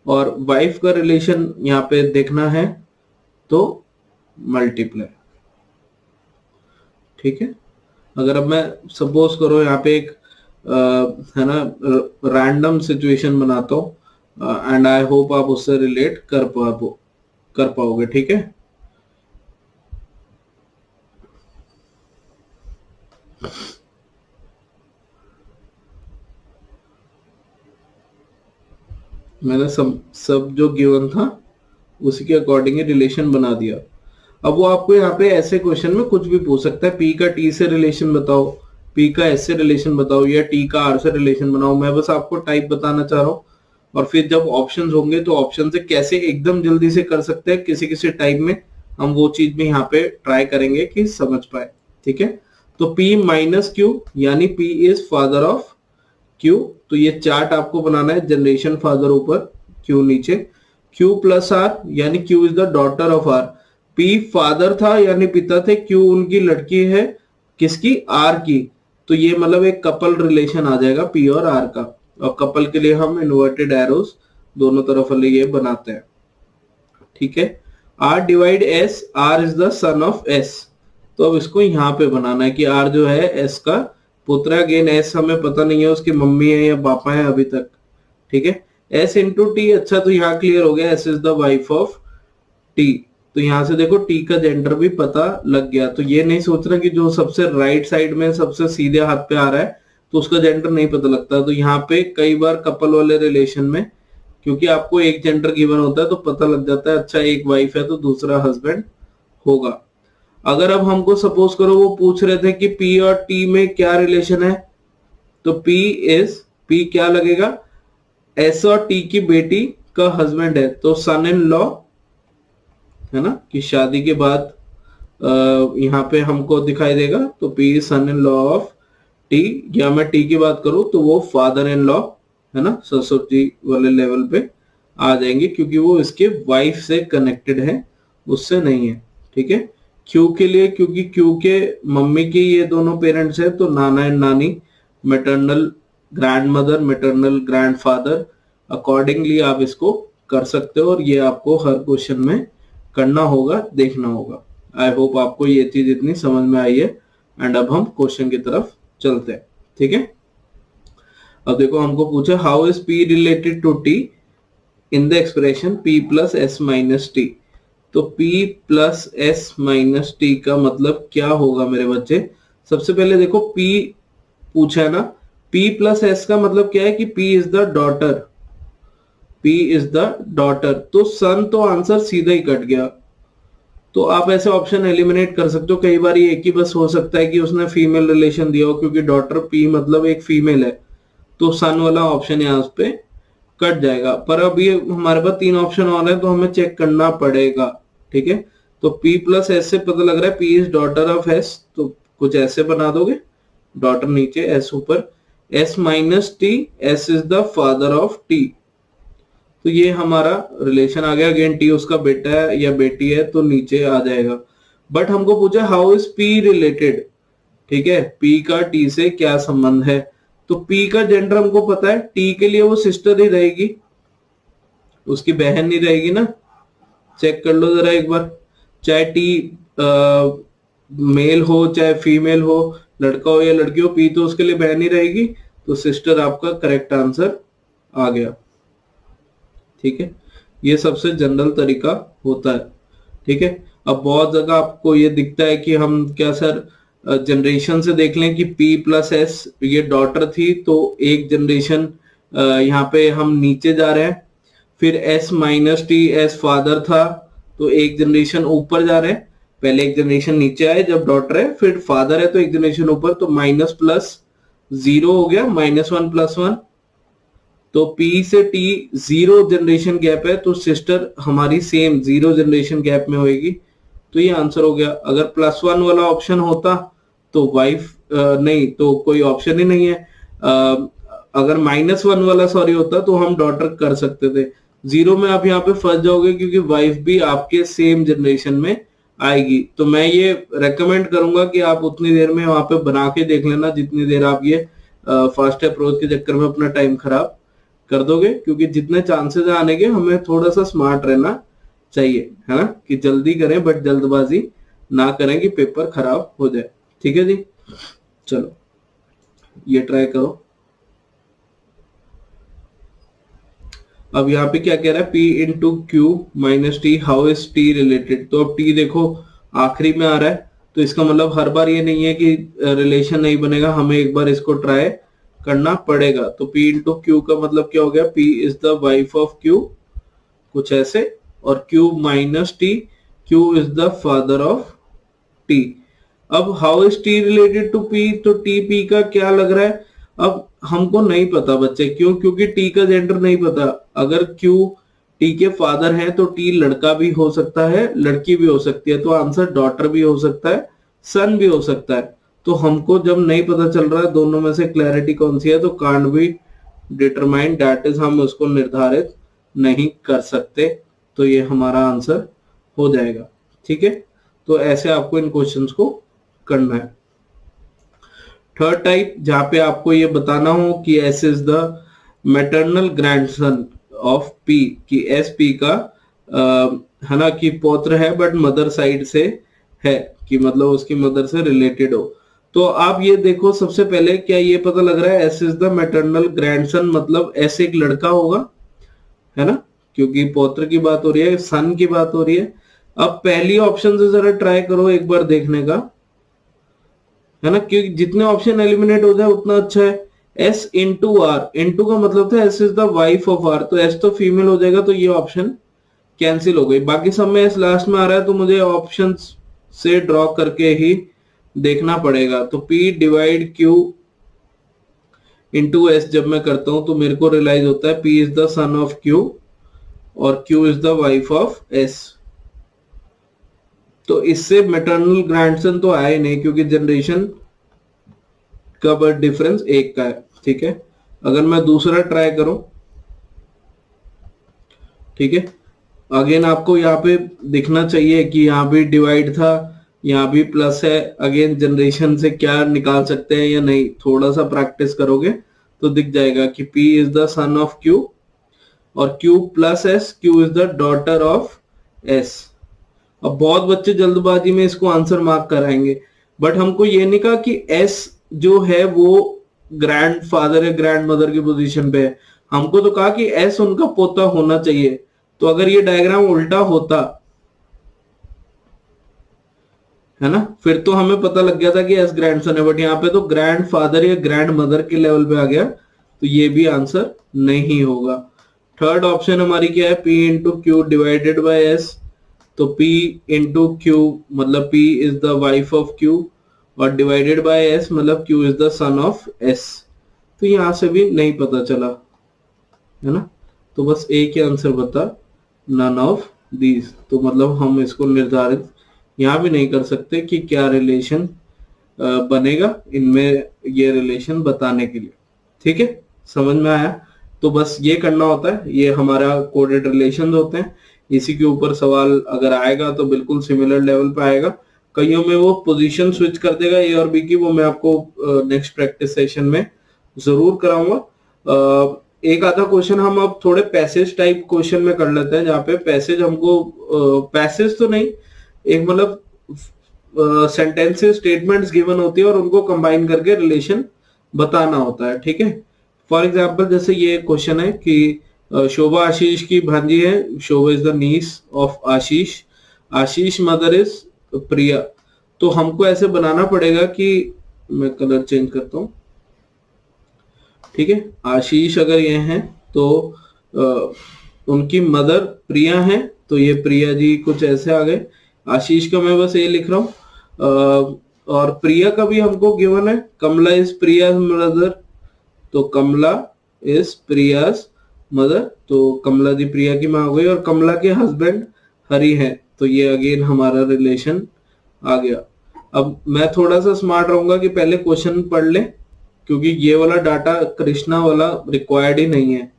और वाइफ का रिलेशन यहाँ पे देखना है तो मल्टीप्लाई, ठीक है। अगर अब मैं सपोज करो यहाँ पे एक है ना रैंडम सिचुएशन बनाता हूँ, एंड आई होप आप उससे रिलेट कर पाओगे, ठीक है। मैंने सब जो गिवन था उसी के अकॉर्डिंग रिलेशन बना दिया। अब वो आपको यहाँ पे ऐसे क्वेश्चन में कुछ भी पूछ सकता है, पी का टी से रिलेशन बताओ, पी का एस से रिलेशन बताओ, या टी का आर से रिलेशन बनाओ। मैं बस आपको टाइप बताना चाह रहा हूँ, और फिर जब ऑप्शंस होंगे तो ऑप्शन से कैसे एकदम जल्दी से कर सकते हैं किसी किसी टाइप में, हम वो चीज भी यहाँ पे ट्राई करेंगे कि समझ पाए, ठीक है। तो P माइनस क्यू यानी P is father of Q, तो ये चार्ट आपको बनाना है, जनरेशन फादर ऊपर, Q नीचे। Q प्लस R यानी Q is the daughter of R। P father था यानी पिता थे, Q उनकी लड़की है, किसकी, R की। तो ये मतलब एक कपल रिलेशन आ जाएगा P और R का, और कपल के लिए हम इन्वर्टेड एरोस दोनों तरफ वाले ये बनाते हैं, ठीक है। R divide S, R is the son of S, तो अब इसको यहाँ पे बनाना है कि आर जो है एस का पुत्र है। अगेन एस हमें पता नहीं है उसकी मम्मी है या पापा है अभी तक, ठीक है। एस इंटू टी, अच्छा तो यहाँ क्लियर हो गया, S is the wife of T. तो यहाँ से देखो टी का जेंडर भी पता लग गया। तो ये नहीं सोचना कि जो सबसे राइट साइड में सबसे सीधे हाथ पे आ रहा है तो उसका जेंडर नहीं पता लगता। तो यहाँ पे कई बार कपल वाले रिलेशन में, क्योंकि आपको एक जेंडर गिवन होता है तो पता लग जाता है, अच्छा एक वाइफ है तो दूसरा हस्बैंड होगा। अगर अब हमको सपोज करो वो पूछ रहे थे कि पी और टी में क्या रिलेशन है, तो पी क्या लगेगा, एस और टी की बेटी का हस्बैंड है, तो सन इन लॉ है ना, कि शादी के बाद यहाँ पे हमको दिखाई देगा। तो P son in law of T, या मैं टी की बात करूं तो वो फादर इन लॉ है ना, ससुर जी वाले लेवल पे आ जाएंगे, क्योंकि वो इसके वाइफ से कनेक्टेड है, उससे नहीं है, ठीक है। क्यू के लिए, क्योंकि क्यू के मम्मी के ये दोनों पेरेंट्स है, तो नाना एंड नानी, maternal grandmother, maternal grandfather, accordingly आप इसको कर सकते हो। और ये आपको हर क्वेश्चन में करना होगा, देखना होगा। आई होप आपको ये चीज इतनी समझ में आई है। एंड अब हम क्वेश्चन की तरफ चलते हैं, ठीक है। अब देखो हमको पूछा how is P related to T in the expression p plus S minus T. तो p plus S minus T का मतलब क्या होगा मेरे बच्चे। सबसे पहले देखो p पूछा है ना, p प्लस एस का मतलब क्या है कि p is the daughter, p is the daughter. तो सन तो आंसर सीधा ही कट गया। तो आप ऐसे ऑप्शन एलिमिनेट कर सकते हो। कई बार ये एक ही बस हो सकता है कि उसने फीमेल रिलेशन दिया हो, क्योंकि डॉटर p मतलब एक फीमेल है, तो सन वाला ऑप्शन यहाँ पे कट जाएगा। पर अब ये हमारे पास 3 ऑप्शन और है तो हमें चेक करना पड़ेगा, ठीक है। तो p प्लस एस से पता लग रहा है p is daughter of s, तो कुछ ऐसे बना दोगे, डॉटर नीचे s ऊपर, s minus T, s is the father of t। तो ये हमारा रिलेशन आ गया। अगेन टी उसका बेटा है या बेटी है तो नीचे आ जाएगा। बट हमको पूछा हाउ इज p रिलेटेड, ठीक है, p का t से क्या संबंध है। तो p का जेंडर हमको पता है, t के लिए वो सिस्टर ही रहेगी, उसकी बहन नहीं रहेगी ना। चेक कर लो जरा एक बार, चाहे t मेल हो चाहे फीमेल हो, लड़का हो या लड़की हो, p तो उसके लिए बहन ही रहेगी। तो सिस्टर आपका करेक्ट आंसर आ गया, ठीक है। ये सबसे जनरल तरीका होता है, ठीक है। अब बहुत जगह आपको ये दिखता है कि हम क्या सर जनरेशन से देख लें कि p प्लस एस ये डॉटर थी तो एक जनरेशन यहाँ पे हम नीचे जा रहे हैं, फिर s minus T S father था तो एक जनरेशन ऊपर जा रहे हैं। पहले एक जनरेशन नीचे आए जब डॉटर है, फिर फादर है तो एक जनरेशन ऊपर, तो माइनस प्लस 0 हो गया, -1 + 1। तो p से t 0 जनरेशन गैप है, तो सिस्टर हमारी सेम 0 जनरेशन गैप में होगी। तो ये आंसर हो गया। अगर +1 वाला ऑप्शन होता तो वाइफ नहीं, तो कोई ऑप्शन ही नहीं है। अगर -1 वाला सॉरी होता तो हम डॉटर कर सकते थे। 0 में आप यहाँ पे फंस जाओगे क्योंकि वाइफ भी आपके सेम जनरेशन में आएगी। तो मैं ये रेकमेंड करूंगा कि आप उतनी देर में वहां पे बना के देख लेना जितनी देर आप ये फास्ट अप्रोच के चक्कर में अपना टाइम खराब कर दोगे, क्योंकि जितने चांसेस आने के हमें थोड़ा सा स्मार्ट रहना चाहिए, है ना, कि जल्दी करें बट जल्दबाजी ना करें कि पेपर खराब हो जाए, ठीक है जी। चलो ये ट्राई करो। अब यहाँ पे क्या कह रहा है, p into Q minus T, how is t related. तो अब t देखो आखिरी में आ रहा है, तो इसका मतलब हर बार ये नहीं है कि रिलेशन नहीं बनेगा, हमें एक बार इसको ट्राई करना पड़ेगा। तो p इंटू क्यू का मतलब क्या हो गया, p is the wife of q, कुछ ऐसे, और q minus T, q is the father of t। अब how is t related to p, तो t p का क्या लग रहा है, अब हमको नहीं पता बच्चे, क्यों, क्योंकि t का जेंडर नहीं पता। अगर q t के फादर है तो t लड़का भी हो सकता है, लड़की भी हो सकती है, तो आंसर डॉटर भी हो सकता है, सन भी हो सकता है। तो हमको जब नहीं पता चल रहा है दोनों में से क्लैरिटी कौन सी है, तो can't be determine, that is हम उसको निर्धारित नहीं कर सकते। तो ये हमारा आंसर हो जाएगा, ठीक है। तो ऐसे आपको इन क्वेश्चंस को करना है। थर्ड टाइप, जहां पे आपको ये बताना हो कि S is the maternal grandson of P, कि एस पी का है ना कि पौत्र है बट मदर साइड से है कि मतलब उसकी मदर से रिलेटेड हो। तो आप ये देखो, सबसे पहले क्या ये पता लग रहा है S is the maternal grandson, मतलब एस एक लड़का होगा, है ना, क्योंकि पौत्र की बात हो रही है, सन की बात हो रही है। अब पहली ऑप्शन से जरा ट्राई करो एक बार देखने का, है ना, क्योंकि जितने ऑप्शन एलिमिनेट हो जाए उतना अच्छा है। एस इंटू आर, इंटू का मतलब था S is the wife of R, तो एस तो फीमेल हो जाएगा, तो ये ऑप्शन कैंसिल हो गई। बाकी सब में एस लास्ट में आ रहा है, तो मुझे ऑप्शन से ड्रॉ करके ही देखना पड़ेगा। तो P divide Q into S जब मैं करता हूं तो मेरे को रियलाइज होता है P is the son of Q और Q is the wife of S। तो इससे मैटरनल ग्रैंडसन तो आया ही नहीं, क्योंकि जनरेशन का बर्थ डिफरेंस एक का है। ठीक है, अगर मैं दूसरा ट्राई करूं, ठीक है, अगेन आपको यहाँ पे दिखना चाहिए कि यहाँ भी डिवाइड था, यहाँ भी प्लस है। अगेन जनरेशन से क्या निकाल सकते हैं या नहीं, थोड़ा सा प्रैक्टिस करोगे तो दिख जाएगा कि P is the son of Q और Q plus S, Q is the daughter of S। अब बहुत बच्चे जल्दबाजी में इसको आंसर मार्क कराएंगे, बट हमको ये नहीं कहा कि S जो है वो ग्रैंड फादर या ग्रैंड मदर की पोजीशन पे है, हमको तो कहा कि S उनका पोता होना चाहिए। तो अगर ये डायग्राम उल्टा होता, है ना, फिर तो हमें पता लग गया था कि एस ग्रैंडसन है, बट यहाँ पे तो ग्रैंड फादर या ग्रैंड मदर के लेवल पे आ गया, तो ये भी आंसर नहीं होगा। थर्ड ऑप्शन हमारी क्या है, P into Q divided by S. तो P इंटू क्यू मतलब P is the wife of Q और डिवाइडेड बाय S मतलब Q is the son of S। तो यहां से भी नहीं पता चला, है ना, तो बस एक ही आंसर बता, नन ऑफ दीज। तो मतलब हम इसको निर्धारित यहां भी नहीं कर सकते कि क्या रिलेशन बनेगा इनमें, ये रिलेशन बताने के लिए। ठीक है, समझ में आया? तो बस ये करना होता है, ये हमारा कोडेड रिलेशन होते हैं। इसी के ऊपर सवाल अगर आएगा तो बिल्कुल सिमिलर लेवल पे आएगा। कईयों में वो पोजीशन स्विच कर देगा ए और बी की, वो मैं आपको नेक्स्ट प्रैक्टिस सेशन में जरूर कराऊंगा। एक आधा क्वेश्चन हम अब थोड़े पैसेज टाइप क्वेश्चन में कर लेते हैं, जहाँ पे पैसेज हमको पैसेज तो नहीं, एक मतलब सेंटेंसेस स्टेटमेंट्स गिवन होती है और उनको कंबाइन करके रिलेशन बताना होता है। ठीक है, फॉर एग्जाम्पल जैसे ये क्वेश्चन है कि शोभा आशीष की भांजी है, Shobha is the niece of Ashish, Ashish mother is Priya. तो हमको ऐसे बनाना पड़ेगा कि मैं कलर चेंज करता हूं, ठीक है, आशीष अगर ये हैं तो उनकी मदर प्रिया हैं, तो ये प्रिया जी कुछ ऐसे आ गए। आशीष का मैं बस ये लिख रहा हूं, और प्रिया का भी हमको गिवन है, कमला इज प्रिया मदर, तो कमला इज प्रियास मदर, तो कमला जी प्रिया की मां हो गई, और कमला के हस्बैंड हरि हैं, तो ये अगेन हमारा रिलेशन आ गया। अब मैं थोड़ा सा स्मार्ट रहूंगा कि पहले क्वेश्चन पढ़ ले, क्योंकि ये वाला डाटा कृष्णा वाला रिक्वायर्ड ही नहीं है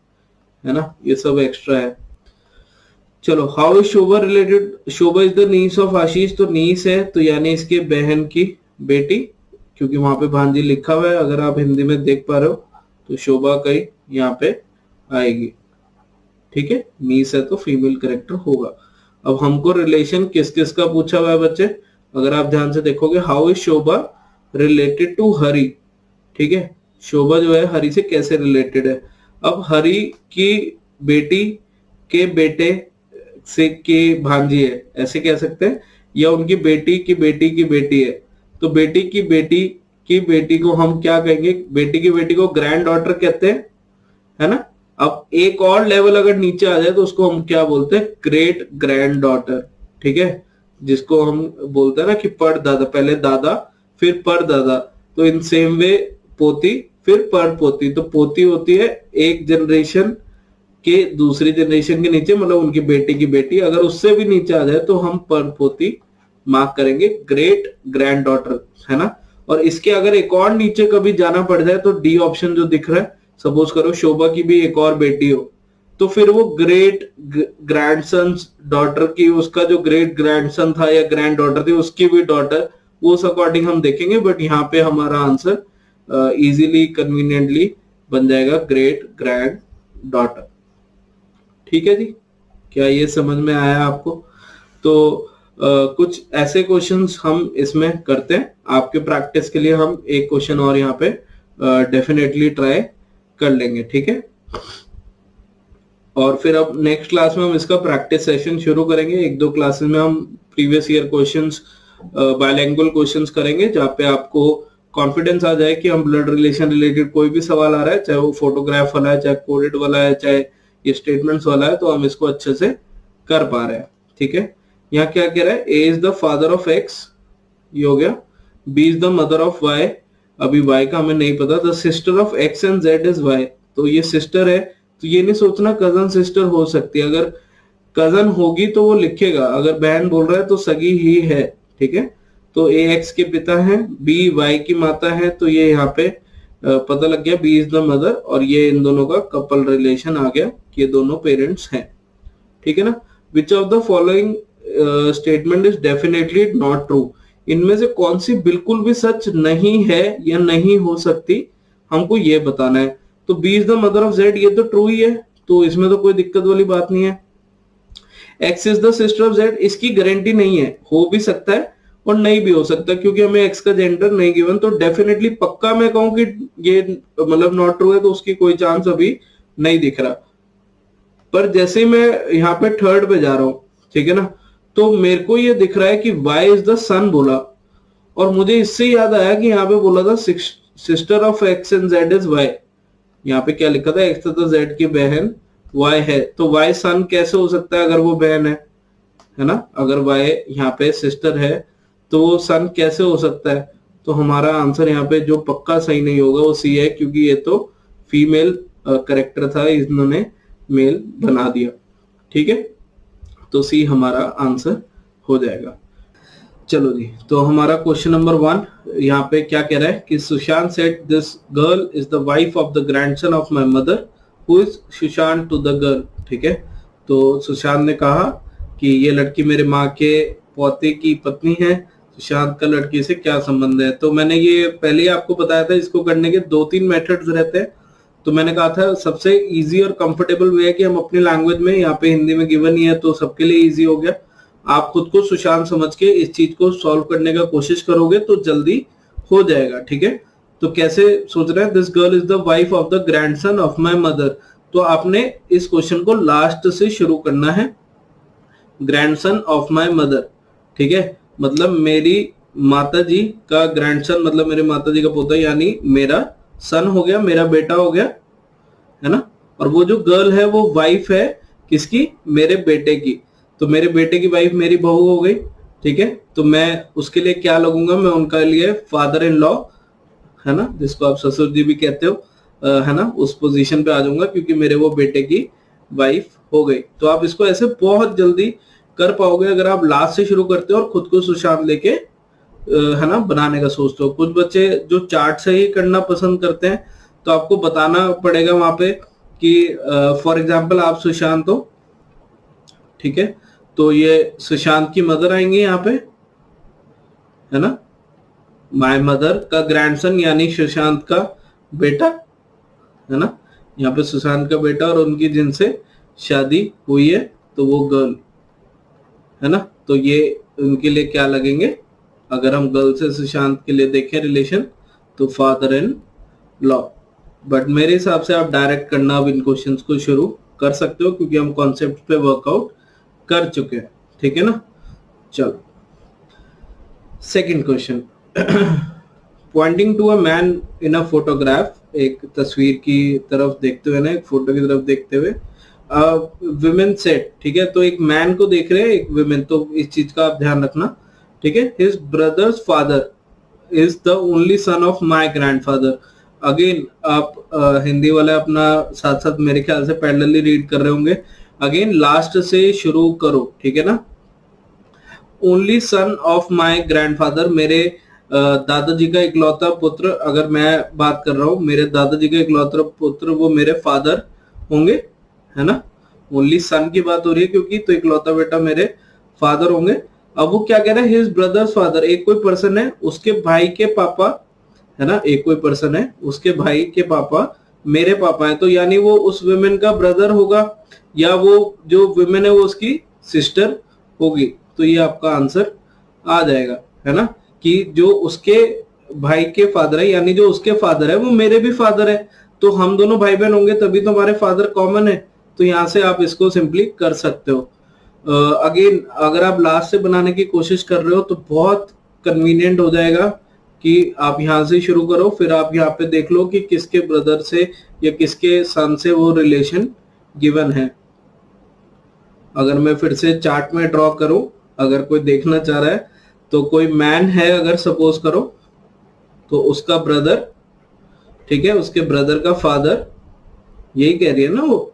ना, ये सब एक्स्ट्रा है। चलो, how is Shobha related, Shobha is the niece of Ashish, तो नीस है तो यानी इसके बहन की बेटी, क्योंकि वहां पे भांजी लिखा हुआ है, अगर आप हिंदी में देख पा रहे हो तो शोभा कई यहाँ पे आएगी। ठीक है, नीस है तो फीमेल कैरेक्टर होगा। अब हमको रिलेशन किस किस का पूछा हुआ है बच्चे, अगर आप ध्यान से देखोगे, how is Shobha related to Hari. ठीक है, शोभा जो है हरि से कैसे रिलेटेड है। अब हरि की बेटी के बेटे से की भांजी है, ऐसे कह सकते हैं, या उनकी बेटी की बेटी की बेटी है, तो बेटी की बेटी की बेटी को हम क्या कहेंगे, बेटी की बेटी को ग्रैंड डॉटर कहते हैं, है ना। अब एक और लेवल अगर नीचे आ जाए तो उसको हम क्या बोलते हैं, ग्रेट ग्रैंड डॉटर। ठीक है, जिसको हम बोलते हैं ना कि पर दादा, पहले दादा फिर पर दादा, तो इन सेम वे पोती फिर पर पोती, तो पोती होती है एक जनरेशन के दूसरी जनरेशन के नीचे, मतलब उनकी बेटी की बेटी, अगर उससे भी नीचे आ जाए तो हम पर पोती मार्क करेंगे, ग्रेट ग्रैंड डॉटर, है ना। और इसके अगर एक और नीचे कभी जाना पड़ जाए तो डी ऑप्शन जो दिख रहा है, सपोज करो शोभा की भी एक और बेटी हो, तो फिर वो ग्रेट ग्रैंडसन डॉटर की, उसका जो ग्रेट ग्रैंडसन था या ग्रैंड डॉटर थी उसकी भी डॉटर, वो उस अकॉर्डिंग हम देखेंगे। बट यहाँ पे हमारा आंसर इजीली कन्वीनियंटली बन जाएगा ग्रेट ग्रैंड डॉटर। ठीक है जी, क्या ये समझ में आया आपको? तो कुछ ऐसे क्वेश्चंस हम इसमें करते हैं। आपके प्रैक्टिस के लिए हम एक क्वेश्चन और यहाँ पे डेफिनेटली ट्राई कर लेंगे, ठीक है। और फिर अब नेक्स्ट क्लास में हम इसका प्रैक्टिस सेशन शुरू करेंगे। एक दो क्लासेस में हम previous year questions, by language questions करेंगे, जहाँ पे आपको कॉन्फिडेंस आ जाए कि हम ब्लड रिलेशन रिलेटेड कोई भी सवाल आ रहा है, चाहे वो फोटोग्राफ वाला है, चाहे कोडेड वाला है, चाहे ये स्टेटमेंट्स वाला है, तो हम इसको अच्छे से कर पा रहे हैं, ठीक है। यहाँ क्या कह रहा है, A is the father of X, ये हो गया। B is the mother of Y, अभी वाई का हमें नहीं पता। The sister of X and Z is Y, तो ये सिस्टर है, तो ये नहीं सोचना कजन सिस्टर हो सकती है। अगर कजन होगी तो वो लिखेगा, अगर बहन बोल रहा है तो सगी ही है, ठीक है। तो ए एक्स के पिता हैं, बी वाई की माता है, तो ये यहाँ पे पता लग गया बी इज द मदर, और ये इन दोनों का कपल रिलेशन आ गया, ये दोनों पेरेंट्स हैं, ठीक है ना। Which of the following statement is definitely not true, इनमें से कौन सी बिल्कुल भी सच नहीं है या नहीं हो सकती, हमको ये बताना है। तो B is the mother of Z, ये तो ट्रू ही है, तो इसमें तो कोई दिक्कत वाली बात नहीं है। X is the sister of Z, इसकी गारंटी नहीं है, हो भी सकता है और नहीं भी हो सकता, क्योंकि हमें एक्स का जेंडर नहीं गिवन। तो डेफिनेटली पक्का मैं कहूं कि ये मतलब नॉट ट्रू है, तो उसकी कोई चांस अभी नहीं दिख रहा। पर जैसे ही मैं यहाँ पे थर्ड पे जा रहा हूं, ठीक है ना, तो मेरे को ये दिख रहा है कि वाई इज द सन बोला, और मुझे इससे याद आया कि यहाँ पे बोला था sister of X and Z is Y. यहाँ पे क्या लिखा था, एक्स तथा जेड की बहन वाई है, तो वाई सन कैसे हो सकता है अगर वो बहन है ना। अगर वाई यहाँ पे सिस्टर है तो वो सन कैसे हो सकता है। तो हमारा आंसर यहाँ पे जो पक्का सही नहीं होगा वो सी है, क्योंकि ये तो फीमेल करेक्टर था, इन्होंने मेल बना दिया, ठीक है। तो सी हमारा आंसर हो जाएगा। चलो जी, तो हमारा क्वेश्चन नंबर 1 यहाँ पे क्या कह रहा है कि Sushant said this girl is the wife of the grandson of my mother, who is Sushant to the girl, ठीक है। तो सुशांत ने कहा कि ये लड़की मेरे माँ के पोते की पत्नी है, सुशांत का लड़की से क्या संबंध है। तो मैंने ये पहले ही आपको बताया था, इसको करने के 2-3 मेथड्स रहते हैं। तो मैंने कहा था सबसे इजी और कंफर्टेबल वे है कि हम अपनी लैंग्वेज में, यहाँ पे हिंदी में गिवन ही है तो सबके लिए इजी हो गया। आप खुद को सुशांत समझ के इस चीज को सॉल्व करने का कोशिश करोगे तो जल्दी हो जाएगा, ठीक है। तो कैसे सोच रहे हैं, this girl is the wife of the grandson of my mother, तो आपने इस क्वेश्चन को लास्ट से शुरू करना है, ग्रैंडसन ऑफ माय मदर, ठीक है। मतलब मेरी माता जी का ग्रैंडसन, मतलब मेरे माता जी का पोता, यानी मेरा सन हो गया, मेरा बेटा हो गया, है ना। और वो जो गर्ल है वो वाइफ है किसकी, मेरे बेटे की, तो मेरे बेटे की वाइफ मेरी बहू हो गई, ठीक है। तो मैं उसके लिए क्या लगूंगा, मैं उनका लिए फादर इन लॉ, है ना, जिसको आप ससुर जी भी कहते हो, है ना, उस पोजीशन पे आ जाऊंगा, क्योंकि मेरे वो बेटे की वाइफ हो गई। तो आप इसको ऐसे बहुत जल्दी कर पाओगे अगर आप लास्ट से शुरू करते हो और खुद को सुशांत लेके, है ना, बनाने का सोचते हो। कुछ बच्चे जो चार्ट से ही करना पसंद करते हैं, तो आपको बताना पड़ेगा वहां पे कि फॉर एग्जाम्पल आप सुशांत हो, ठीक है, तो ये सुशांत की मदर आएंगे यहाँ पे, है ना, माय मदर का ग्रैंडसन यानी सुशांत का बेटा, है ना, यहाँ पे सुशांत का बेटा और उनकी जिनसे शादी हुई है, तो वो गर्ल, है ना। तो ये उनके लिए क्या लगेंगे, अगर हम गर्ल से सुशांत के लिए देखें रिलेशन, तो फादर इन लॉ। बट मेरे हिसाब से आप डायरेक्ट करना अब इन क्वेश्चंस को शुरू कर सकते हो, क्योंकि हम कॉन्सेप्ट पे वर्कआउट कर चुके हैं, ठीक है ना। चलो second question, pointing to a man in a photograph, एक तस्वीर की तरफ देखते हुए ना, एक फोटो की तरफ देखते हुए, विमेन सेट, ठीक है। तो एक मैन को देख रहे हैं, एक विमेन, तो इस चीज का आप ध्यान रखना, ठीक है। His brothers father is the only son of my grandfather. Again आप हिंदी वाले अपना साथ साथ मेरे ख्याल से पैरेलली रीड कर रहे होंगे। अगेन लास्ट से शुरू करो, ठीक है ना। Only son of my grandfather, मेरे दादाजी का इकलौता पुत्र, अगर मैं बात कर रहा हूँ मेरे दादाजी का इकलौता पुत्र, वो मेरे फादर होंगे, है ना। ओनली सन की बात हो रही है क्योंकि, तो इकलौता बेटा मेरे फादर होंगे। अब वो क्या कह रहा है, हिज ब्रदर्स फादर, एक कोई पर्सन है, उसके भाई के पापा, है ना, एक कोई पर्सन है, उसके भाई के पापा मेरे पापा है, तो यानी वो उस वुमेन का ब्रदर होगा, या वो जो वुमेन है वो उसकी सिस्टर होगी, तो ये आपका आंसर आ जाएगा, है ना, कि जो उसके भाई के फादर है, यानी जो उसके फादर है वो मेरे भी फादर है, तो हम दोनों भाई बहन होंगे तभी तो हमारे फादर कॉमन है। तो यहां से आप इसको सिंपली कर सकते हो। अगेन अगर आप लास्ट से बनाने की कोशिश कर रहे हो तो बहुत कन्वीनियंट हो जाएगा कि आप यहां से शुरू करो, फिर आप यहाँ पे देख लो कि किसके ब्रदर से या किसके सन से वो रिलेशन गिवन है। अगर मैं फिर से चार्ट में ड्रॉ करूं, अगर कोई देखना चाह रहा है, तो कोई मैन है अगर सपोज करो, तो उसका ब्रदर, ठीक है, उसके ब्रदर का फादर, यही कह रही है ना वो,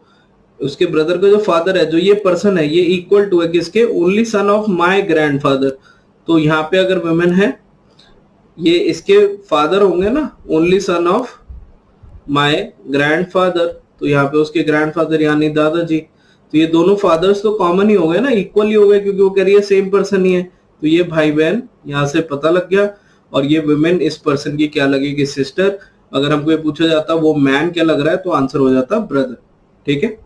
उसके ब्रदर का जो फादर है, जो ये पर्सन है, ये इक्वल टू है किसके, only son of my grandfather. तो यहाँ पे अगर वुमेन है, ये इसके फादर होंगे ना, only son of my grandfather, तो यहाँ पे उसके ग्रैंडफादर यानी दादाजी। तो ये दोनों फादर्स तो कॉमन ही हो गए ना, इक्वल ही हो गए, क्योंकि वो कह रही है सेम पर्सन ही है। तो ये भाई बहन यहाँ से पता लग गया, और ये वुमेन इस पर्सन की क्या लगेगी, सिस्टर। अगर हमको ये पूछा जाता वो मैन क्या लग रहा है, तो आंसर हो जाता ब्रदर। ठीक है,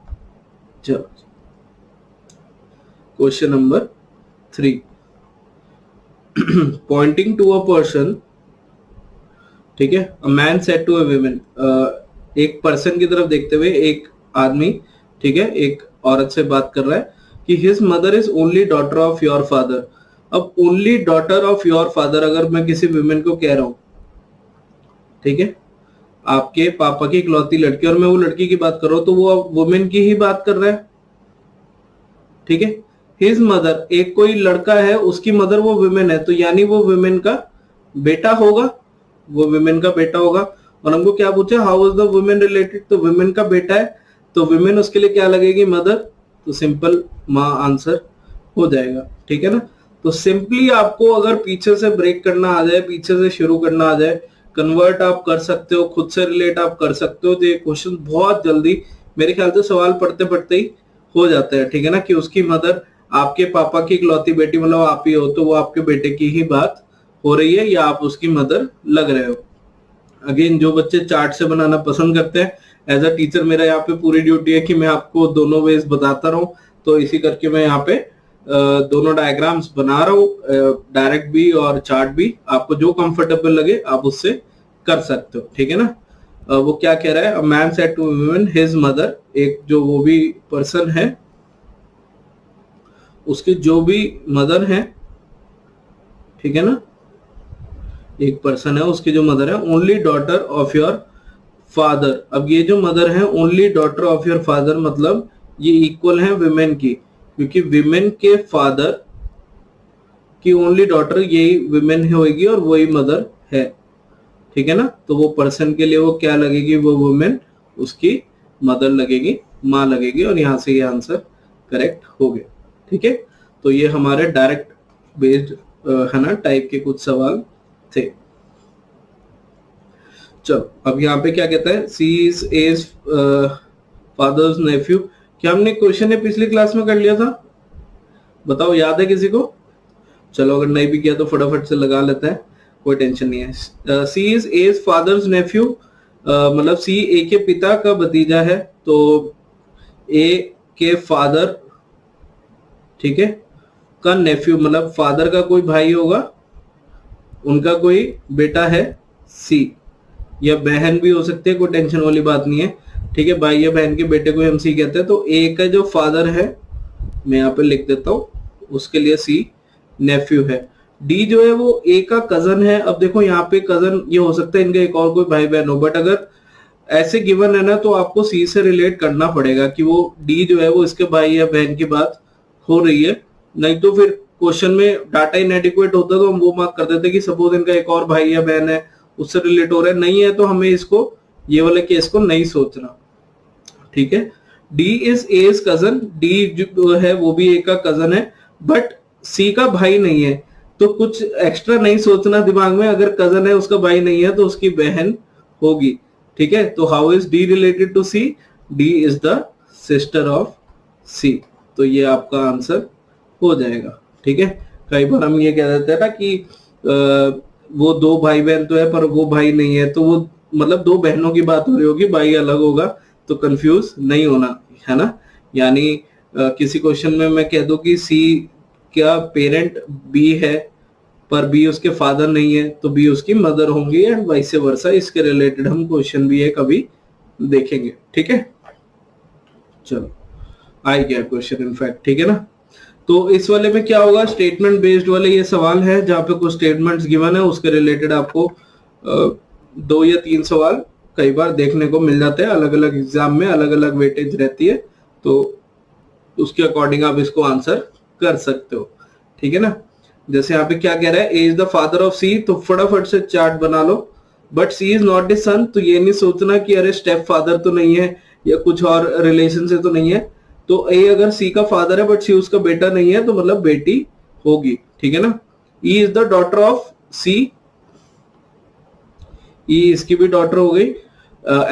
चलो question number 3, pointing to a person, ठीक है, a man said to a woman, एक पर्सन की तरफ देखते हुए एक आदमी, ठीक है, एक औरत से बात कर रहा है कि his mother is only daughter of your father. अब only daughter of your father अगर मैं किसी वुमेन को कह रहा हूं, ठीक है, आपके पापा की इकलौती लड़की, और मैं वो लड़की की बात कर रहा हूं, तो वो वुमेन की ही बात कर रहा है। ठीक है, हिज मदर, एक कोई लड़का है उसकी मदर वो वुमेन है, तो यानी वो वुमेन का बेटा होगा, वो वुमेन का बेटा होगा। और हमको क्या पूछा, how is the women related, तो वुमेन का बेटा है, तो वुमेन उसके लिए क्या लगेगी, मदर, तो सिंपल माँ आंसर हो जाएगा। ठीक है ना, तो सिंपली आपको अगर पीछे से ब्रेक करना आ जाए, पीछे से शुरू करना आ जाए, कन्वर्ट आप कर सकते हो, खुद से रिलेट आप कर सकते हो, तो ये क्वेश्चन बहुत जल्दी मेरे ख्याल से सवाल पढ़ते पढ़ते ही हो जाता है। ठीक है ना, कि उसकी मदर आपके पापा की इकलौती बेटी, मतलब आप ही हो, तो वो आपके बेटे की ही बात हो रही है, या आप उसकी मदर लग रहे हो। अगेन जो बच्चे चार्ट से बनाना पसंद करते हैं, एज अ टीचर मेरा यहाँ पे पूरी ड्यूटी है कि मैं आपको दोनों वेज बताता रहूं, तो इसी करके मैं यहाँ पे दोनों डायग्राम्स बना रहा हूँ, डायरेक्ट भी और चार्ट भी। आपको जो कंफर्टेबल लगे आप उससे कर सकते हो। ठीक है ना, वो क्या कह रहा है, a man said to woman his mother, एक जो वो भी पर्सन है, उसकी जो भी मदर है, ठीक है ना, एक पर्सन है उसकी जो मदर है, only daughter of your father. अब ये जो मदर है only daughter of your father, मतलब ये इक्वल है विमेन की, क्योंकि विमेन के फादर की ओनली डॉटर यही विमेन होगी और वही मदर है। ठीक है ना, तो वो पर्सन के लिए वो क्या लगेगी, वो वुमेन उसकी मदर लगेगी, माँ लगेगी, और यहां से ये आंसर करेक्ट हो गया। ठीक है, तो ये हमारे डायरेक्ट बेस्ड है ना टाइप के कुछ सवाल थे। चलो अब यहाँ पे क्या कहता है, C is as fathers Neiphiu. क्या हमने क्वेश्चन है पिछली क्लास में कर लिया था, बताओ याद है किसी को? चलो अगर नहीं भी किया तो फटाफट से लगा लेते हैं, कोई टेंशन नहीं है। C is as fathers Neiphiu, मतलब सी ए के पिता का भतीजा है, तो ए के फादर, ठीक है, का नेफ्यू मतलब फादर का कोई भाई होगा, उनका कोई बेटा है सी, या बहन भी हो सकती है, कोई टेंशन वाली बात नहीं है। ठीक है, भाई या बहन के बेटे को हम सी कहते हैं। तो ए का जो फादर है, मैं यहाँ पे लिख देता हूँ, उसके लिए सी नेफ्यू है। डी जो है वो ए का कजन है। अब देखो यहाँ पे कजन ये हो सकता है इनका एक और कोई भाई बहन हो, बट अगर ऐसे गिवन है ना, तो आपको सी से रिलेट करना पड़ेगा कि वो डी जो है वो इसके भाई या बहन की बात हो रही है, नहीं तो फिर क्वेश्चन में डाटा इनएडिक्वेट होता तो हम वो मार्क कर देते कि सपोज इनका एक और भाई या बहन है, उससे रिलेट हो रहा है, नहीं है तो हमें इसको ये वाले केस को नहीं सोचना। ठीक है, D is A's cousin, D जो है वो भी ए का कजन है, बट सी का भाई नहीं है, तो कुछ एक्स्ट्रा नहीं सोचना दिमाग में, अगर कजन है उसका भाई नहीं है तो उसकी बहन होगी। ठीक है, तो how is D related to C, D is the sister of C, तो ये आपका आंसर हो जाएगा। ठीक है, कई बार हम ये कह देते हैं ना कि वो दो भाई बहन तो है पर वो भाई नहीं है, तो वो मतलब दो बहनों की बात हो रही होगी, भाई अलग होगा, तो कंफ्यूज नहीं होना, है ना। यानी किसी क्वेश्चन में मैं कह दूं कि सी क्या पेरेंट बी है पर बी उसके फादर नहीं है तो बी उसकी मदर होंगी एंड वाइस वर्सा। इसके रिलेटेड हम क्वेश्चन भी एक अभी देखेंगे, ठीक है। चलो आ गया क्वेश्चन इनफैक्ट, ठीक है ना। तो इस वाले में क्या होगा, स्टेटमेंट बेस्ड वाले ये सवाल है जहां पे कुछ स्टेटमेंट्स गिवन है, उसके रिलेटेड आपको 2 या 3 सवाल कई बार देखने को मिल जाते हैं। अलग अलग एग्जाम में अलग अलग वेटेज रहती है, तो उसके अकॉर्डिंग आप इसको आंसर कर सकते हो, ठीक है ना। जैसे यहाँ पे क्या कह रहा है, A is the father of C, तो फटाफट से चार्ट बना लो। But C is not the son, तो ये नहीं सोचना कि अरे स्टेप फादर तो नहीं है या कुछ और रिलेशन से तो नहीं है। तो ए अगर सी का फादर है बट सी उसका बेटा नहीं है तो मतलब बेटी होगी, ठीक है ना। E is the daughter of C, E इसकी भी डॉटर हो गई।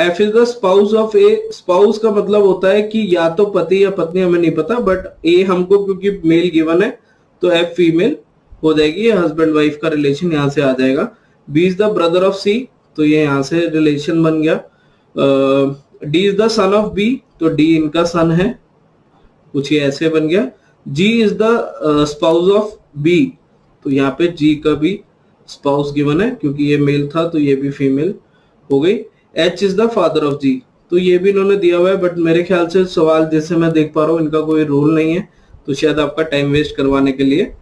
F is the spouse of A, spouse का मतलब होता है कि या तो पति या पत्नी, हमें नहीं पता, बट ए हमको क्योंकि मेल गिवन है तो एफ फीमेल हो जाएगी, हस्बैंड वाइफ का रिलेशन यहां से आ जाएगा। B is the brother of C, तो ये यहां से रिलेशन बन गया। D is the son of B, तो डी इनका सन है, कुछ ये ऐसे बन गया। G is the spouse of B, तो यहाँ पे जी का भी स्पाउस गिवन है, क्योंकि ये मेल था तो ये भी फीमेल हो गई। H is the father of G, तो ये भी इन्होंने दिया हुआ है, बट मेरे ख्याल से सवाल जैसे मैं देख पा रहा हूँ इनका कोई रूल नहीं है, तो शायद आपका टाइम वेस्ट करवाने के लिए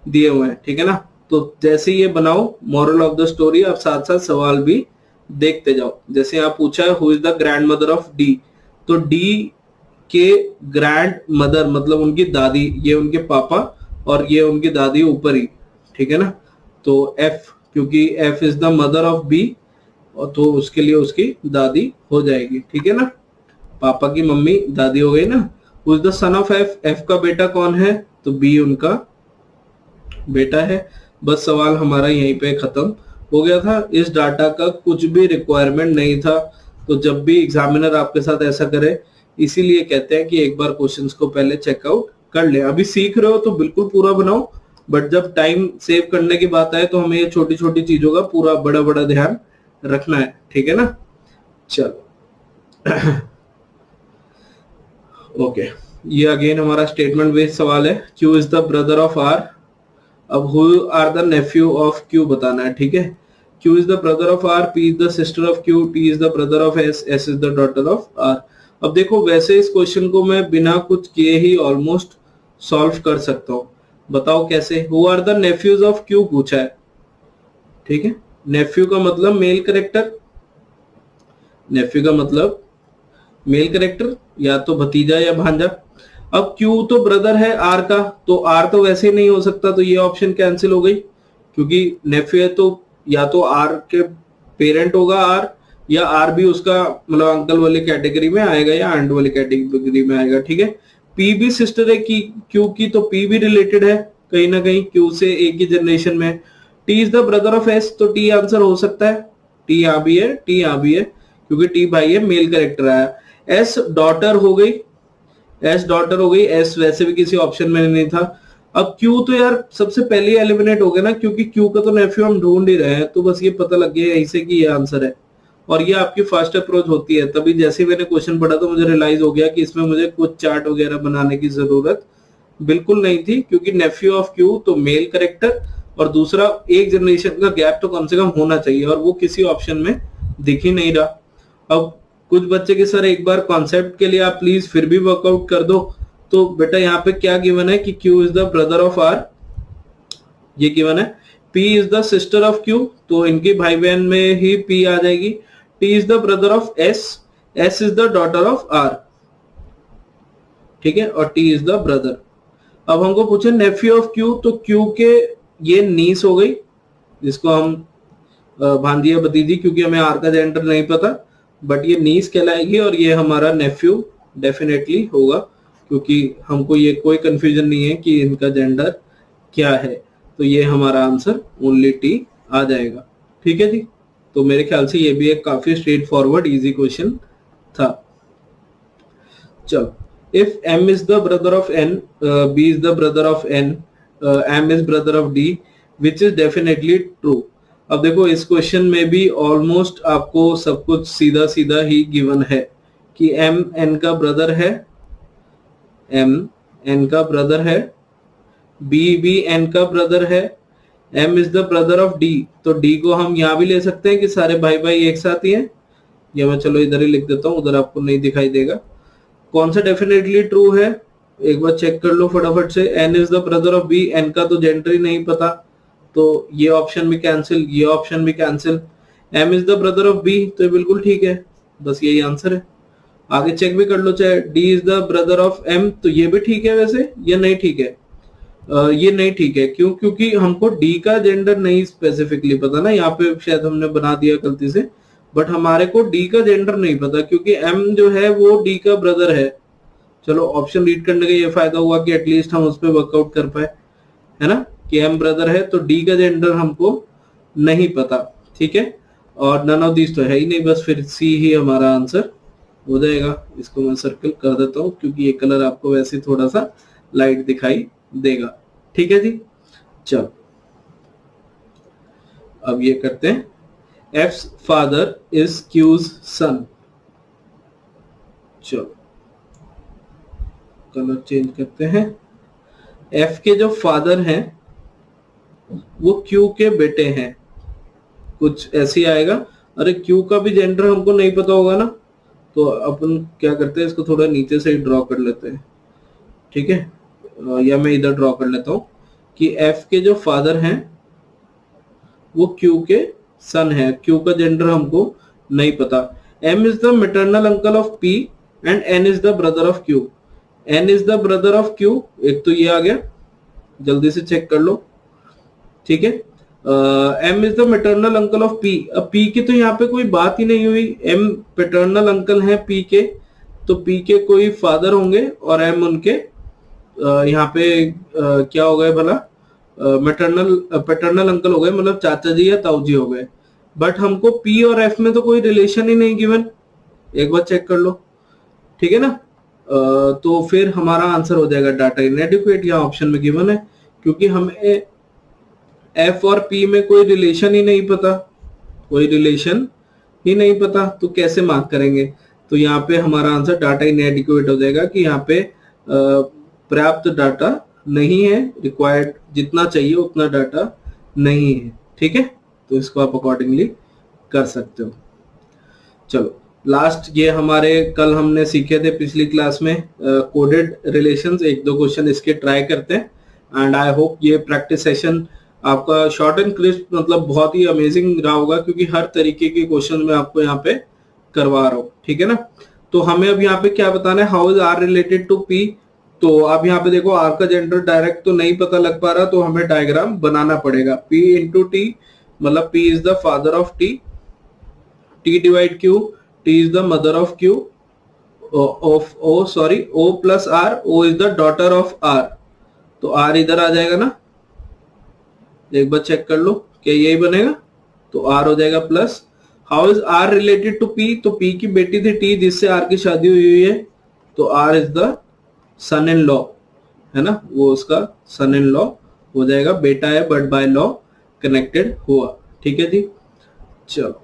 दिए हुए हैं, ठीक है ना। तो जैसे ये बनाओ मॉरल ऑफ द स्टोरी, आप साथ साथ सवाल भी देखते जाओ। जैसे यहाँ पूछा है who is the grand mother of D, तो डी के ग्रैंड मदर मतलब उनकी दादी, ये उनके पापा और ये उनकी दादी ऊपर ही, ठीक है ना। तो एफ, क्योंकि F is the mother of B, और तो उसके लिए उसकी दादी हो जाएगी, ठीक है ना। पापा की मम्मी दादी हो गई ना। Who is the son of F, F का बेटा कौन है, तो बी उनका बेटा है। बस सवाल हमारा यहीं पे खत्म हो गया था। इस डाटा का कुछ भी रिक्वायरमेंट नहीं था, तो जब भी एग्जामिनर आपके साथ ऐसा करे, इसीलिए कहते हैं कि एक बार क्वेश्चंस को पहले चेकआउट कर ले। अभी सीख रहे हो तो बिल्कुल पूरा बनाओ, बट जब टाइम सेव करने की बात आए तो हमें ये छोटी छोटी चीजों का पूरा बड़ा बड़ा ध्यान रखना है, ठीक है ना। चलो ओके, ये अगेन हमारा स्टेटमेंट बेस्ड सवाल है। Q is the brother of R, अब who are the nephew of Q बताना है, ठीक है। Q is the brother of R, P is the sister of Q, T is the brother of S, S is the daughter of R. अब देखो वैसे इस question को मैं बिना कुछ किए ही ऑलमोस्ट सॉल्व कर सकता हूँ, बताओ कैसे। Who are the nephews of Q पूछा है, ठीक है। नेफ्यू का मतलब मेल कैरेक्टर, नेफ्यू का मतलब मेल कैरेक्टर, या तो भतीजा या भांजा। अब क्यू तो ब्रदर है आर का, तो आर तो वैसे ही नहीं हो सकता, तो ये ऑप्शन कैंसिल हो गई, क्योंकि नेफ्यू है तो या तो आर के पेरेंट होगा आर, या आर भी उसका मतलब अंकल वाली कैटेगरी में आएगा या आंट वाली कैटेगरी में आएगा, ठीक है। पी भी सिस्टर है की क्यू की, तो पी भी रिलेटेड है कहीं ना कहीं क्यू से एक ही जनरेशन में। T is the brother of S, तो टी आंसर हो सकता है, टी यहाँ भी है, टी यहाँ भी है, क्योंकि टी भाई है, मेल कैरेक्टर आया। एस डॉटर हो गई, एस डॉटर हो गई, एस वैसे भी किसी ऑप्शन में नहीं था। अब क्यू तो यार सबसे पहले एलिमिनेट हो गया ना, क्योंकि क्यू का तो नेफ्यू हम ढूंढ ही रहे हैं, तो बस ये पता लग गया यहीं से कि ये आंसर है। और ये आपकी फर्स्ट अप्रोच होती है। तभी जैसे मैंने क्वेश्चन पढ़ा तो मुझे रियलाइज हो गया कि इसमें मुझे कुछ चार्ट वगैरह बनाने की जरूरत बिल्कुल नहीं थी, क्योंकि नेफ्यू ऑफ क्यू तो मेल कैरेक्टर, और दूसरा एक जनरेशन का गैप तो कम से कम होना चाहिए, और वो किसी ऑप्शन में दिख ही नहीं रहा। अब कुछ बच्चे के सर एक बार कॉन्सेप्ट के लिए आप प्लीज फिर भी वर्कआउट कर दो, तो बेटा यहाँ पे क्या गिवन है कि Q is the brother of R, ये गिवन है। P is the sister of Q, तो इनकी भाई बहन में ही P आ जाएगी। T is the brother of S, S is the daughter of R, ठीक है, और T इज द ब्रदर। अब हमको पूछे नेफ्यू ऑफ Q, तो Q के ये नीस हो गई, जिसको हम भांजी या भतीजी, क्योंकि हमें R का जेंडर नहीं पता, बट ये नीस कहलाएगी, और ये हमारा नेफ्यू डेफिनेटली होगा, क्योंकि हमको ये कोई कंफ्यूजन नहीं है कि इनका जेंडर क्या है, तो ये हमारा आंसर ओनली टी आ जाएगा, ठीक है जी। तो मेरे ख्याल से ये भी एक काफी स्ट्रेट फॉरवर्ड इजी क्वेश्चन था। चलो, if m is the brother of n, b is the brother of n, m is brother of d, which is definitely true. अब देखो इस क्वेश्चन में भी ऑलमोस्ट आपको सब कुछ सीधा सीधा ही गिवन है कि m n का ब्रदर है, m n का ब्रदर है, बी भी एन का ब्रदर है, M is the brother of D, तो डी को हम यहाँ भी ले सकते हैं कि सारे भाई भाई एक साथ ही हैं, या मैं चलो इधर ही लिख देता हूँ, उधर आपको नहीं दिखाई देगा। कौन सा डेफिनेटली ट्रू है, एक बार चेक कर लो फटाफट से। N is the brother of B, N का तो जेंडर ही नहीं पता, तो ये ऑप्शन भी कैंसिल, ये ऑप्शन भी cancel. M is the brother of B, तो ये बिल्कुल ठीक है, बस यही आंसर है। आगे चेक भी कर लो, चाहे D is the brother of M, तो ये भी ठीक है वैसे, ये नहीं ठीक है। ये नहीं ठीक है, क्यों? क्योंकि हमको डी का जेंडर नहीं स्पेसिफिकली पता ना, यहाँ पे शायद हमने बना दिया गलती से, बट हमारे को डी का जेंडर नहीं पता, क्योंकि एम जो है वो डी का ब्रदर है। चलो ऑप्शन रीड करने का ये फायदा हुआ कि एटलीस्ट हम उस पर वर्कआउट कर पाए, है ना, कि एम ब्रदर है तो डी का जेंडर हमको नहीं पता, ठीक है। और नन ऑफ दिस तो है ही नहीं, बस फिर सी ही हमारा आंसर हो जाएगा। इसको मैं सर्कल कर देता हूँ क्योंकि ये कलर आपको वैसे थोड़ा सा लाइट दिखाई देगा, ठीक है जी। चलो अब ये करते हैं, एफ्स फादर इज क्यूज सन। चलो कलर चेंज करते हैं। एफ के जो फादर हैं वो क्यू के बेटे हैं, कुछ ऐसे ही आएगा। अरे क्यू का भी जेंडर हमको नहीं पता होगा ना, तो अपन क्या करते हैं, इसको थोड़ा नीचे से ही ड्रॉ कर लेते हैं, ठीक है। या मैं इधर ड्रॉ कर लेता हूं कि एफ के जो फादर हैं वो क्यू के सन है, क्यू का जेंडर हमको नहीं पता। M is the maternal uncle of P and N is the brother of Q. N is the brother of Q, एक तो ये आ गया, जल्दी से चेक कर लो, ठीक है। M is the maternal uncle of P, अब पी की तो यहाँ पे कोई बात ही नहीं हुई, एम पैटर्नल अंकल है पी के, तो पी के कोई फादर होंगे और एम उनके यहाँ पे क्या हो गए भला, पैटर्नल अंकल हो गए, मतलब चाचा जी या ताऊ जी हो गए। बट हमको पी और एफ में तो कोई रिलेशन ही नहीं गिवन, एक बार चेक कर लो, ठीक है ना। तो फिर हमारा आंसर हो जाएगा डाटा इनएडिक्वेट, यहाँ ऑप्शन में गिवन है, क्योंकि हमें एफ और पी में कोई रिलेशन ही नहीं पता, कोई रिलेशन ही नहीं पता, तो कैसे मार्क करेंगे। तो यहाँ पे हमारा आंसर डाटा इनएडिक्वेट हो जाएगा कि यहाँ पे पर्याप्त डाटा नहीं है, रिक्वायर्ड जितना चाहिए उतना डाटा नहीं है, ठीक है। तो इसको आप अकॉर्डिंगली कर सकते हो। चलो लास्ट, ये हमारे कल हमने सीखे थे पिछली क्लास में कोडेड रिलेशंस, एक दो क्वेश्चन इसके ट्राई करते हैं। एंड आई होप ये प्रैक्टिस सेशन आपका शॉर्ट एंड क्रिस्प मतलब बहुत ही अमेजिंग रहा होगा, क्योंकि हर तरीके के क्वेश्चन मैं आपको यहाँ पे करवा रहा हूँ, ठीक है ना। तो हमें अब यहाँ पे क्या बताना है, how is R related to P. तो अब यहाँ पे देखो आर का जेंडर डायरेक्ट तो नहीं पता लग पा रहा, तो हमें डायग्राम बनाना पड़ेगा। P इंटू टी मतलब P is the father of T, T divide Q, T is the mother of Q, of O plus R, O is the daughter of R, तो R इधर आ जाएगा ना, एक बार चेक कर लो क्या यही बनेगा, तो R हो जाएगा plus. How is R related to P, तो P की बेटी थी T जिससे R की शादी हुई है, तो R is the son in law, है ना, वो उसका सन इन लॉ हो जाएगा, बेटा है बट बाय लॉ कनेक्टेड हुआ, ठीक है जी। चलो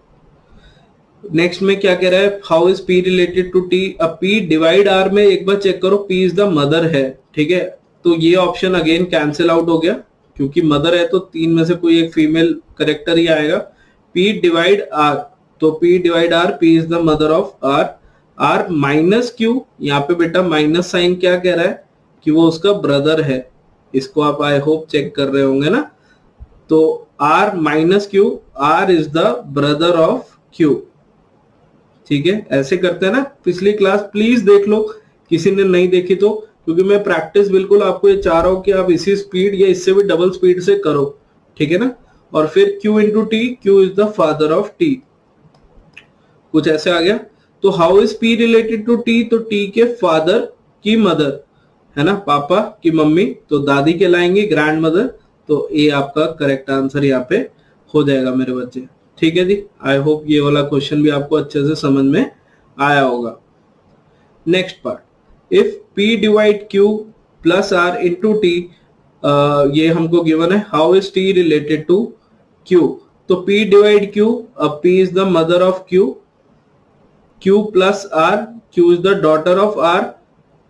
नेक्स्ट में क्या कह रहा है, how is P related to T। अब P डिवाइड R में एक बार चेक करो, P इज द मदर है, ठीक है, तो ये ऑप्शन अगेन कैंसिल आउट हो गया, क्योंकि मदर है तो तीन में से कोई एक फीमेल करेक्टर ही आएगा। P डिवाइड R, तो P divide R, P is the mother of R, R minus Q, यहाँ पे बेटा माइनस साइन क्या कह रहा है कि वो उसका ब्रदर है, इसको आप आई होप चेक कर रहे होंगे ना। तो R minus Q, R is the brother of Q, ठीक है, ऐसे करते हैं ना। पिछली क्लास प्लीज देख लो किसी ने नहीं देखी तो, क्योंकि मैं प्रैक्टिस बिल्कुल आपको ये चाह रहा हूं कि आप इसी स्पीड या इससे भी डबल स्पीड से करो, ठीक है ना। और फिर Q into T, Q is the father of T, कुछ ऐसे आ गया। तो how is P related to T, तो T के फादर की मदर है ना, पापा की मम्मी, तो दादी कहलाएंगी, ग्रैंड मदर, तो ये आपका करेक्ट आंसर यहाँ पे हो जाएगा मेरे बच्चे, ठीक है जी। आई होप ये वाला क्वेश्चन भी आपको अच्छे से समझ में आया होगा। Next part, if P divide Q plus R into T, ये हमको गिवन है, how is T related to Q। तो P डिवाइड Q, अब P is the mother of Q, Q plus R, Q is the daughter of R,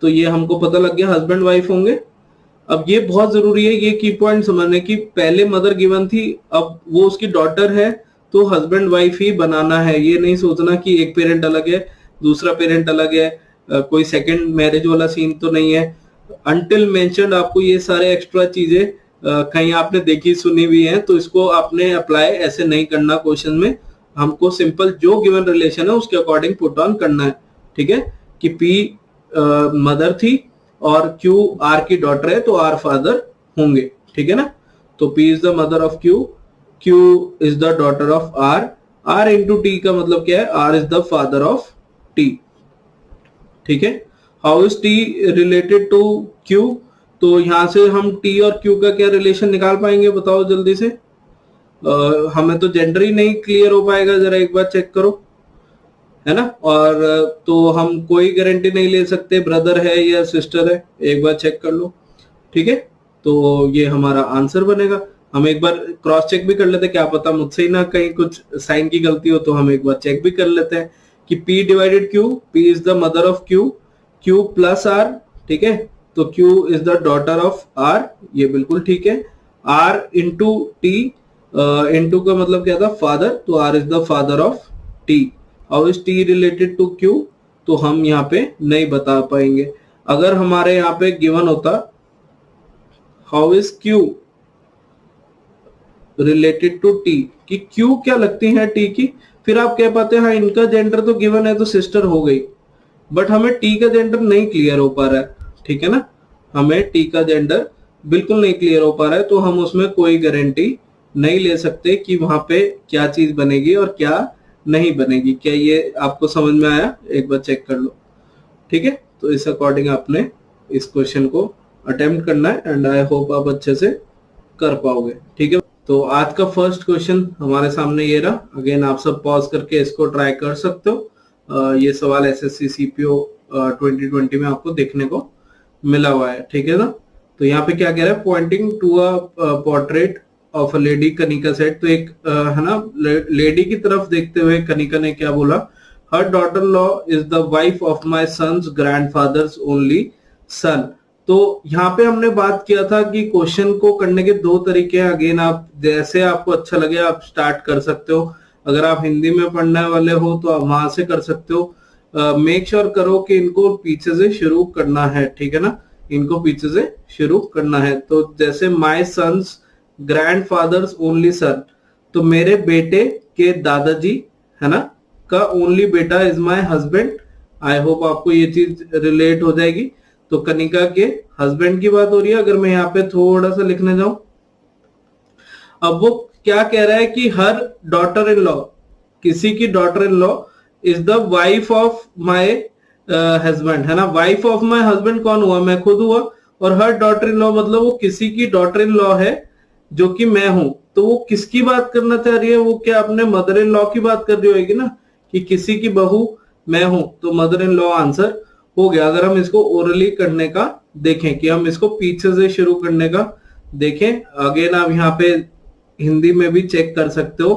तो ये हमको पता लग गया हस्बैंड वाइफ होंगे। अब ये बहुत जरूरी है, ये की पॉइंट समझने की, पहले मदर गिवन थी, अब वो उसकी डॉटर है तो हस्बैंड वाइफ ही बनाना है। ये नहीं सोचना कि एक पेरेंट अलग है दूसरा पेरेंट अलग है, कोई सेकंड मैरिज वाला सीन तो नहीं है। अनटिल मेंशन्ड आपको ये सारे एक्स्ट्रा चीजें कहीं आपने देखी सुनी हुई हैं, तो इसको आपने अप्लाई ऐसे नहीं करना क्वेश्चन में। हमको सिंपल जो गिवन रिलेशन है उसके अकॉर्डिंग पुट ऑन करना है, ठीक है, कि पी मदर थी और क्यू आर की डॉटर है तो आर फादर होंगे, ठीक है ना। तो P is the mother of Q, Q is the daughter of R, R into T का मतलब क्या है, R is the father of T, ठीक है। How is T related to Q, तो यहां से हम टी और क्यू का क्या रिलेशन निकाल पाएंगे बताओ जल्दी से। हमें तो जेंडर ही नहीं क्लियर हो पाएगा, जरा एक बार चेक करो, है ना। और तो हम कोई गारंटी नहीं ले सकते ब्रदर है या सिस्टर है, एक बार चेक कर लो, ठीक है। तो ये हमारा आंसर बनेगा। हम एक बार क्रॉस चेक भी कर लेते हैं, क्या पता मुझसे ही ना कहीं कुछ साइन की गलती हो, तो हम एक बार चेक भी कर लेते हैं कि P divided Q, P is the mother of Q, Q plus R, ठीक है। तो Q is the daughter of R, ये बिल्कुल ठीक है। R इंटू T, इंटू का मतलब क्या था फादर, तो R is the father of T। How is T related to Q, तो हम यहाँ पे नहीं बता पाएंगे। अगर हमारे यहाँ पे गिवन होता how is Q related to T, कि Q क्या लगती है T की, फिर आप कह पाते हैं हाँ इनका जेंडर तो गिवन है तो सिस्टर हो गई, बट हमें T का जेंडर नहीं क्लियर हो पा रहा है, ठीक है ना। हमें T का जेंडर बिल्कुल नहीं क्लियर हो पा रहा है, तो हम उसमें कोई गारंटी नहीं ले सकते कि वहां पे क्या चीज बनेगी और क्या नहीं बनेगी। क्या ये आपको समझ में आया, एक बार चेक कर लो, ठीक है। तो इस अकॉर्डिंग आपने इस क्वेश्चन को अटेम्प्ट करना है एंड आई होप आप अच्छे से कर पाओगे, ठीक है। तो आज का फर्स्ट क्वेश्चन हमारे सामने ये रहा। अगेन आप सब पॉज करके इसको ट्राई कर सकते हो। ये सवाल एसएससी सीपीओ 2020 में आपको देखने को मिला हुआ है, ठीक है ना। तो यहाँ पे क्या कह रहा है, pointing to a portrait of a lady, Kanika said, तो एक है ना लेडी की तरफ देखते हुए कनिका ने क्या बोला, her daughter law is the wife of my son's grandfather's only son. तो यहाँ पे हमने बात किया था कि क्वेश्चन को करने के दो तरीके हैं। अगेन आप जैसे आपको अच्छा लगे आप स्टार्ट कर सकते हो। अगर आप हिंदी में पढ़ने वाले हो तो आप वहां से कर सकते हो। मेक श्योर करो कि इनको पीछे से शुरू करना है, ठीक है ना, इनको पीछे से शुरू करना है। तो जैसे my son's grandfather's only son, तो मेरे बेटे के दादाजी है ना का ओनली बेटा is my husband. I hope आपको ये चीज रिलेट हो जाएगी। तो कनिका के हस्बैंड की बात हो रही है। अगर मैं यहाँ पे थोड़ा सा लिखने जाऊं, अब वो क्या कह रहा है कि हर डॉटर इन लॉ, किसी की daughter in law is the wife of my husband, है ना। वाइफ ऑफ माय हस्बैंड कौन हुआ, मैं खुद हुआ, और हर डॉटर इन लॉ मतलब वो किसी की डॉटर इन लॉ है जो कि मैं हूं। तो वो किसकी बात करना चाह रही है, वो क्या अपने मदर इन लॉ की बात कर रही होगी ना, कि किसी की बहू मैं हूं, तो मदर इन लॉ आंसर हो गया। अगर हम इसको ओरली करने का देखें, कि हम इसको पीछे से शुरू करने का देखें, अगेन आप यहाँ पे हिंदी में भी चेक कर सकते हो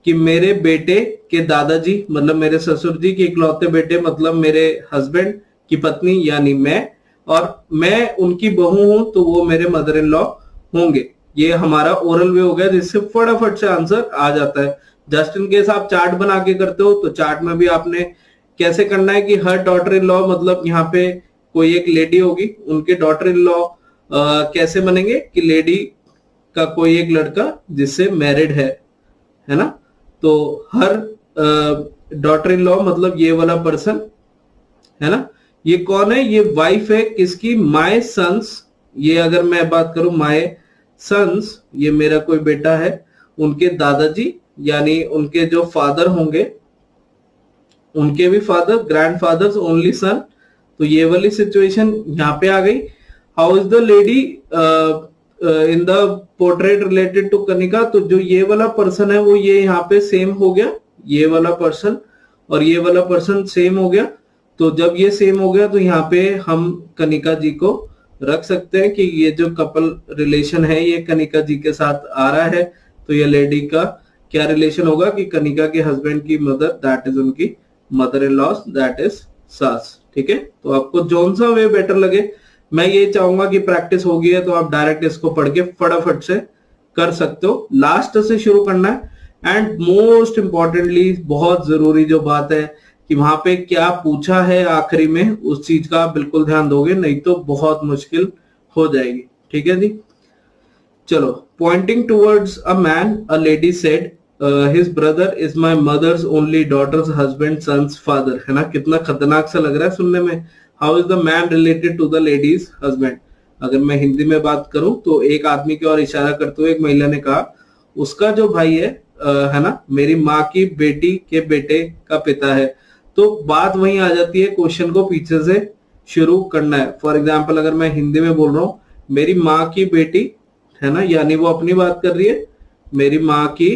कि मेरे बेटे के दादाजी मतलब मेरे ससुर जी के इकलौते बेटे मतलब मेरे हस्बैंड की पत्नी यानी मैं, और मैं उनकी बहू हूं तो वो मेरे मदर इन लॉ होंगे। ये हमारा ओरल वे हो गया, जिससे फटाफट से आंसर आ जाता है। जस्ट इन केस आप चार्ट बना के करते हो तो चार्ट में भी आपने कैसे करना है कि हर डॉटर इन लॉ मतलब यहाँ पे कोई एक लेडी होगी, उनके डॉटर इन लॉ कैसे बनेंगे कि लेडी का कोई एक लड़का जिससे मैरिड है ना। तो हर डॉटर इन लॉ मतलब ये वाला पर्सन है ना, ये कौन है, ये वाइफ है किसकी, माय सन्स। ये अगर मैं बात करूं माय सन्स, ये मेरा कोई बेटा है, उनके दादाजी यानी उनके जो फादर होंगे उनके भी फादर, ग्रैंडफादर्स ओनली सन। तो ये वाली सिचुएशन यहाँ पे आ गई। How is the lady in the portrait related to Kanika, तो जो ये वाला पर्सन है वो ये यहाँ पे सेम हो गया, ये वाला पर्सन और ये वाला पर्सन सेम हो गया। तो जब ये सेम हो गया तो यहाँ पे हम कनिका जी को रख सकते हैं कि ये जो कपल रिलेशन है ये कनिका जी के साथ आ रहा है। तो ये लेडी का क्या रिलेशन होगा कि कनिका के हस्बैंड की मदर दैट इज उनकी mother in law that is सास, ठीक है। तो आपको जोन सा वे बेटर लगे मैं ये चाहूंगा कि प्रैक्टिस हो गई है तो आप डायरेक्ट इसको पढ़ के फटाफट से कर सकते हो। लास्ट से शुरू करना है एंड मोस्ट इंपॉर्टेंटली बहुत जरूरी जो बात है कि वहां पे क्या पूछा है आखिरी में, उस चीज का आप बिल्कुल ध्यान दोगे, नहीं तो बहुत मुश्किल हो जाएगी। ठीक है जी, चलो। Pointing towards a man a lady said his brother is my mother's only daughter's husband son's father, है ना, कितना खतरनाक सा लग रहा है सुनने में। How is the man related to the lady's husband. अगर मैं हिंदी में बात करूं तो एक आदमी की ओर इशारा करते हुए एक महिला ने कहा उसका जो भाई है ना, मेरी माँ की बेटी के बेटे का पिता है। तो बात वहीं आ जाती है, क्वेश्चन को पीछे से शुरू करना है। फॉर एग्जाम्पल अगर मैं हिंदी में बोल रहा हूँ मेरी माँ की बेटी, है ना, यानी वो अपनी बात कर रही है, मेरी माँ की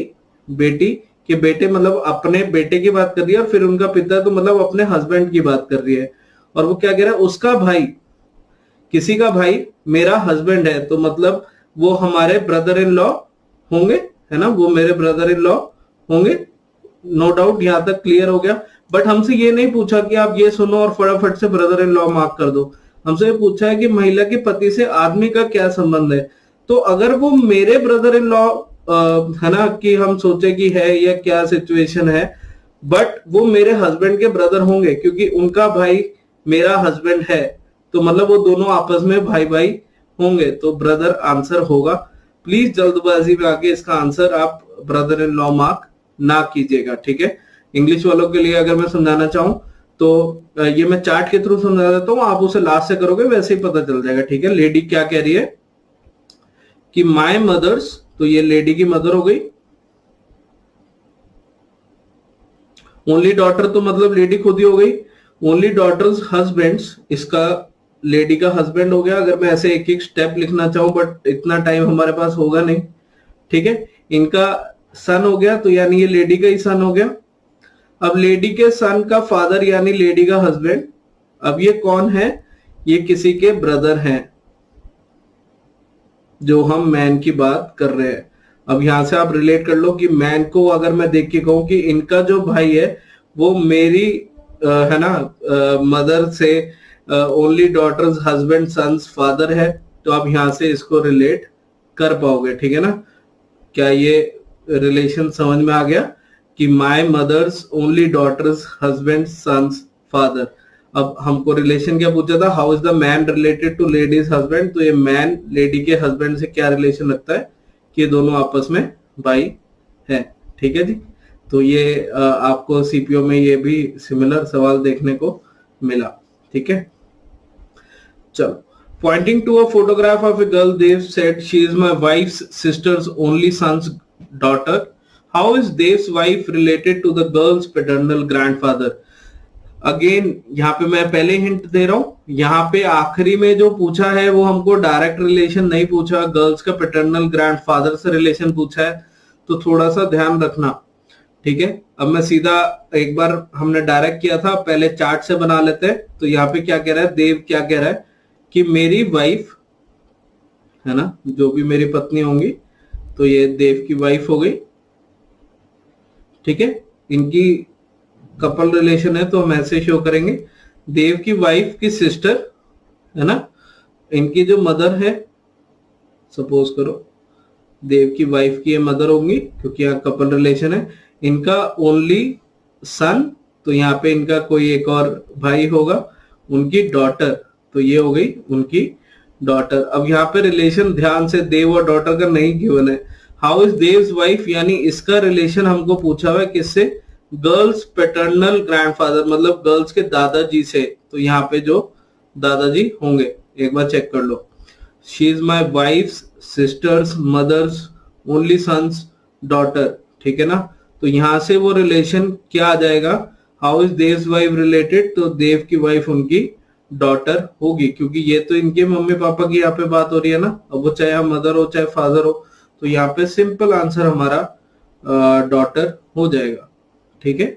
बेटी के बेटे मतलब अपने बेटे की बात कर रही है, और फिर उनका पिता तो मतलब अपने हस्बैंड की बात कर रही है। और वो क्या कह रहा है, उसका भाई, किसी का भाई मेरा हस्बैंड है, तो मतलब वो हमारे ब्रदर इन लॉ होंगे, है ना, वो मेरे ब्रदर इन लॉ होंगे। नो डाउट यहां तक क्लियर हो गया। बट हमसे ये नहीं पूछा कि आप ये सुनो और फटाफट से ब्रदर इन लॉ मार्क कर दो। हमसे ये पूछा है कि महिला के पति से आदमी का क्या संबंध है। तो अगर वो मेरे ब्रदर इन लॉ है ना, कि हम सोचे कि है या क्या सिचुएशन है, बट वो मेरे हस्बैंड के ब्रदर होंगे क्योंकि उनका भाई मेरा हस्बैंड है, तो मतलब वो दोनों आपस में भाई भाई होंगे, तो ब्रदर आंसर होगा। प्लीज जल्दबाजी में आके इसका आंसर आप ब्रदर इन लॉ मार्क ना कीजिएगा। ठीक है, इंग्लिश वालों के लिए अगर मैं समझाना चाहूं तो ये मैं चार्ट के थ्रू समझा देता हूं, आप उसे लास्ट से करोगे वैसे ही पता चल जाएगा। ठीक है, लेडी क्या कह रही है कि माय मदर्स, तो ये लेडी की मदर हो गई। ओनली डॉटर तो मतलब लेडी खुद ही हो गई। ओनली डॉटर्स हस्बैंड्स, इसका लेडी का हस्बैंड हो गया। अगर मैं ऐसे एक एक स्टेप लिखना चाहूं बट इतना टाइम हमारे पास होगा नहीं। ठीक है, इनका सन हो गया, तो यानी ये लेडी का ही सन हो गया। अब लेडी के सन का फादर यानी लेडी का हस्बैंड, अब ये कौन है, ये किसी के ब्रदर हैं, जो हम मैन की बात कर रहे हैं। अब यहां से आप रिलेट कर लो कि मैन को अगर मैं देख के कहूं कि इनका जो भाई है वो मेरी है ना मदर से only daughter's husband son's father है, तो आप यहां से इसको रिलेट कर पाओगे। ठीक है ना, क्या ये रिलेशन समझ में आ गया कि my mother's only daughter's husband son's father. अब हमको रिलेशन क्या पूछा था, how is the man related to lady's husband, तो ये मैन लेडी के हस्बैंड से क्या रिलेशन रखता है कि ये दोनों आपस में भाई है। ठीक है जी, तो ये आपको सीपीओ में ये भी सिमिलर सवाल देखने को मिला। ठीक है, चलो। Pointing to a photograph of a girl, Dev said, "She is my wife's sister's only son's daughter." How is Dev's wife related to the girl's paternal grandfather? Again यहाँ पे मैं पहले हिंट दे रहा हूं, यहाँ पे आखिरी में जो पूछा है वो हमको डायरेक्ट रिलेशन नहीं पूछा, गर्ल्स का पैटर्नल ग्रैंडफादर से रिलेशन पूछा है, तो थोड़ा सा ध्यान रखना। ठीक है, अब मैं सीधा, एक बार हमने डायरेक्ट किया था, पहले चार्ट से बना लेते हैं। तो यहाँ पे क्या कह रहा है, देव क्या कह रहा है कि मेरी वाइफ, है ना, जो भी मेरी पत्नी होंगी, तो ये देव की वाइफ हो गई। ठीक है, इनकी कपल रिलेशन है तो हम ऐसे शो करेंगे, देव की वाइफ की सिस्टर, है ना, इनकी जो मदर है, सपोज करो देव की वाइफ की ये मदर होंगी क्योंकि यहाँ कपल रिलेशन है। इनका ओनली सन, तो यहाँ पे इनका कोई एक और भाई होगा, उनकी डॉटर, तो ये हो गई उनकी डॉटर। अब यहाँ पे रिलेशन ध्यान से देव और डॉटर का नहीं गिवन है। हाउ इज देव्स वाइफ, यानी इसका रिलेशन हमको पूछा हुआ है किससे, गर्ल्स पैटर्नल ग्रैंडफादर, मतलब गर्ल्स के दादाजी से। तो यहाँ पे जो दादाजी होंगे एक बार चेक कर लो, she is my wife's sister's mother's only son's daughter. ठीक है ना, तो यहां से वो रिलेशन क्या आ जाएगा, how is Dev's wife related, तो देव की वाइफ उनकी डॉटर होगी, क्योंकि ये तो इनके मम्मी पापा की यहाँ पे बात हो रही है ना। अब वो चाहे मदर हो चाहे फादर हो, तो यहाँ पे सिंपल आंसर हमारा डॉटर हो जाएगा। ठीक है,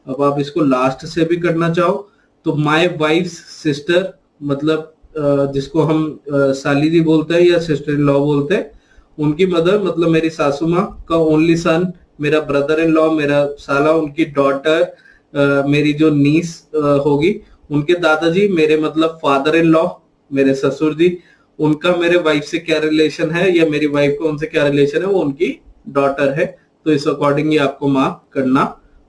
अब आप इसको लास्ट से भी करना चाहो तो माय वाइफ्स सिस्टर, मतलब जिसको हम साली जी बोलते हैं या सिस्टर इन लॉ बोलते हैं, उनकी मदर मतलब मेरी सासू माँ का ओनली सन मेरा ब्रदर इन लॉ, मेरा साला, उनकी डॉटर मेरी जो नीस होगी, उनके दादाजी मेरे मतलब फादर इन लॉ, मेरे ससुर जी, उनका मेरे वाइफ से क्या रिलेशन है या मेरी वाइफ का उनसे क्या रिलेशन है, वो उनकी डॉटर है, तो इस अकॉर्डिंग ही आपको मार्क करना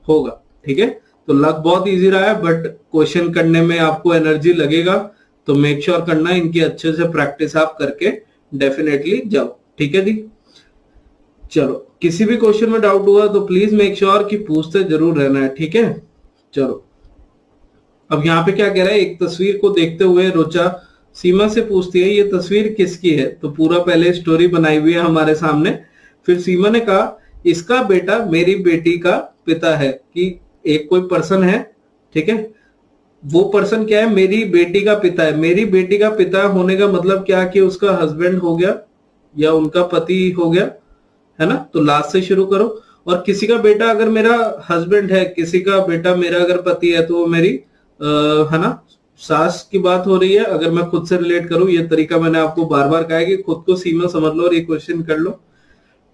होगा। ठीक है, तो लग बहुत इजी रहा है, बट क्वेश्चन करने में आपको एनर्जी लगेगा, तो मेक श्योर करना इनकी अच्छे से प्रैक्टिस आप करके डेफिनेटली जाओ। ठीक है जी, चलो किसी भी क्वेश्चन में डाउट हुआ तो प्लीज मेक श्योर कि पूछते जरूर रहना है। ठीक है, चलो अब यहाँ पे क्या कह रहा है, एक तस्वीर को देखते हुए रुचा सीमा से पूछती है ये तस्वीर किसकी है, तो पूरा पहले स्टोरी बनाई हुई है हमारे सामने। फिर सीमा ने कहा इसका बेटा मेरी बेटी का पिता है, कि एक कोई पर्सन है, ठीक है, वो पर्सन क्या है, मेरी बेटी का पिता है। मेरी बेटी का पिता होने का मतलब क्या कि उसका हस्बैंड हो गया या उनका पति हो गया, है ना, तो लास्ट से शुरू करो। और किसी का बेटा अगर मेरा हस्बैंड है, किसी का बेटा मेरा अगर पति है, तो वो मेरी है ना सास की बात हो रही है। अगर मैं खुद से रिलेट करूं, ये तरीका मैंने आपको बार बार कहा है कि खुद को सीमा समझ लो और ये क्वेश्चन कर लो।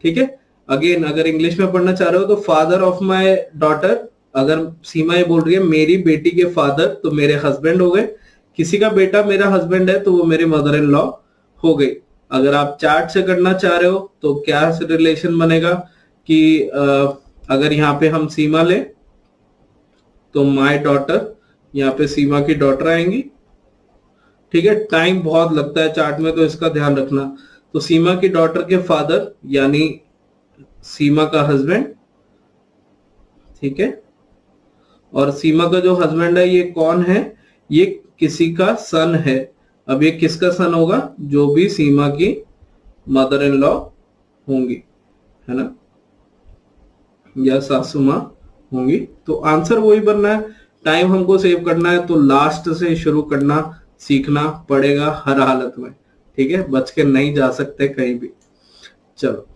ठीक है, अगेन अगर इंग्लिश में पढ़ना चाह रहे हो तो फादर ऑफ माय डॉटर, अगर सीमा ये बोल रही है मेरी बेटी के फादर, तो मेरे हस्बैंड हो गए। किसी का बेटा मेरा हस्बैंड है तो वो मेरी मदर इन लॉ हो गई। अगर आप चार्ट से करना चाह रहे हो तो क्या रिलेशन बनेगा कि अगर यहाँ पे हम सीमा ले तो माय डॉटर, यहाँ पे सीमा की डॉटर आएंगी। ठीक है, टाइम बहुत लगता है चार्ट में, तो इसका ध्यान रखना। तो सीमा की डॉटर के फादर यानी सीमा का हस्बैंड, ठीक है, और सीमा का जो हस्बैंड है ये कौन है, ये किसी का सन है। अब ये किसका सन होगा, जो भी सीमा की मदर इन लॉ होंगी, है ना, या सासू माँ होंगी। तो आंसर वही बनना है, टाइम हमको सेव करना है, तो लास्ट से शुरू करना सीखना पड़ेगा हर हालत में। ठीक है, बच के नहीं जा सकते कहीं भी। चलो,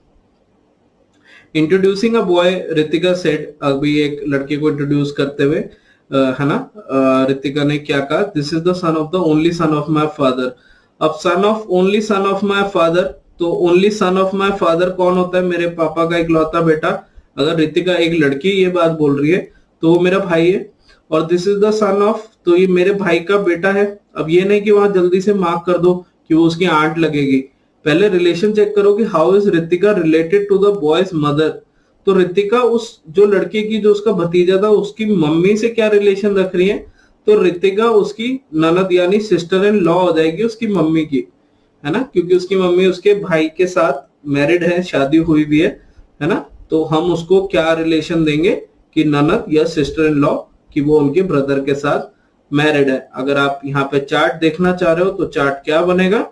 introducing a boy, Ritika said, अभी एक लड़के को इंट्रोड्यूस करते हुए है ना, रितिका ने क्या कहा, this is the son of the only son of my father. अब son of only son of my father, तो only son of my father कौन होता है, मेरे पापा का इकलौता बेटा। अगर रितिका एक लड़की ये बात बोल रही है तो वो मेरा भाई है। और this is the son of, तो ये मेरे भाई का बेटा है। अब ये नहीं कि वहां जल्दी से मार्क कर दो कि वो उसकी आंट लगेगी, पहले रिलेशन चेक करो कि how is Ritika related to the boy's mother. तो रितिका उस जो लड़के की जो उसका भतीजा था उसकी मम्मी से क्या रिलेशन रख रही है, तो रितिका उसकी ननद यानी सिस्टर इन लॉ हो जाएगी उसकी मम्मी की, है ना, क्योंकि उसकी मम्मी उसके भाई के साथ मैरिड है, शादी हुई भी है ना। तो हम उसको क्या रिलेशन देंगे कि ननद या सिस्टर इन लॉ, कि वो उनके ब्रदर के साथ मैरिड है। अगर आप यहाँ पे चार्ट देखना चाह रहे हो तो चार्ट क्या बनेगा,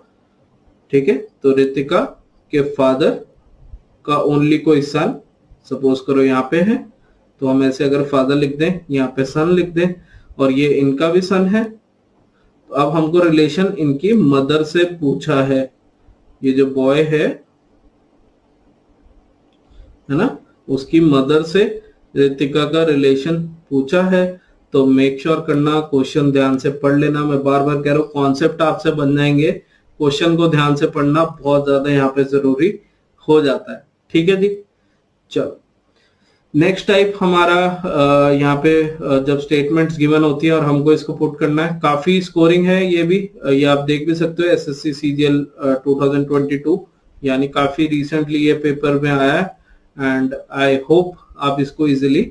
ठीक है, तो रितिका के फादर का ओनली कोई सन, सपोज करो यहाँ पे है, तो हम ऐसे अगर फादर लिख दें, यहाँ पे सन लिख दें, और ये इनका भी सन है। तो अब हमको रिलेशन इनकी मदर से पूछा है, ये जो बॉय है ना, उसकी मदर से रितिका का रिलेशन पूछा है। तो मेक श्योर करना, क्वेश्चन ध्यान से पढ़ लेना। मैं बार बार कह रहा हूँ कॉन्सेप्ट आपसे बन जाएंगे, क्वेश्चन को ध्यान से पढ़ना बहुत ज्यादा यहाँ पे जरूरी हो जाता है। ठीक है जी, चलो नेक्स्ट टाइप हमारा यहाँ पे जब स्टेटमेंट्स गिवन होती है और हमको इसको पुट करना है, काफी स्कोरिंग है ये भी, ये आप देख भी सकते हो, एसएससी सीजीएल 2022, यानी काफी रिसेंटली ये पेपर में आया है, एंड आई होप आप इसको इजिली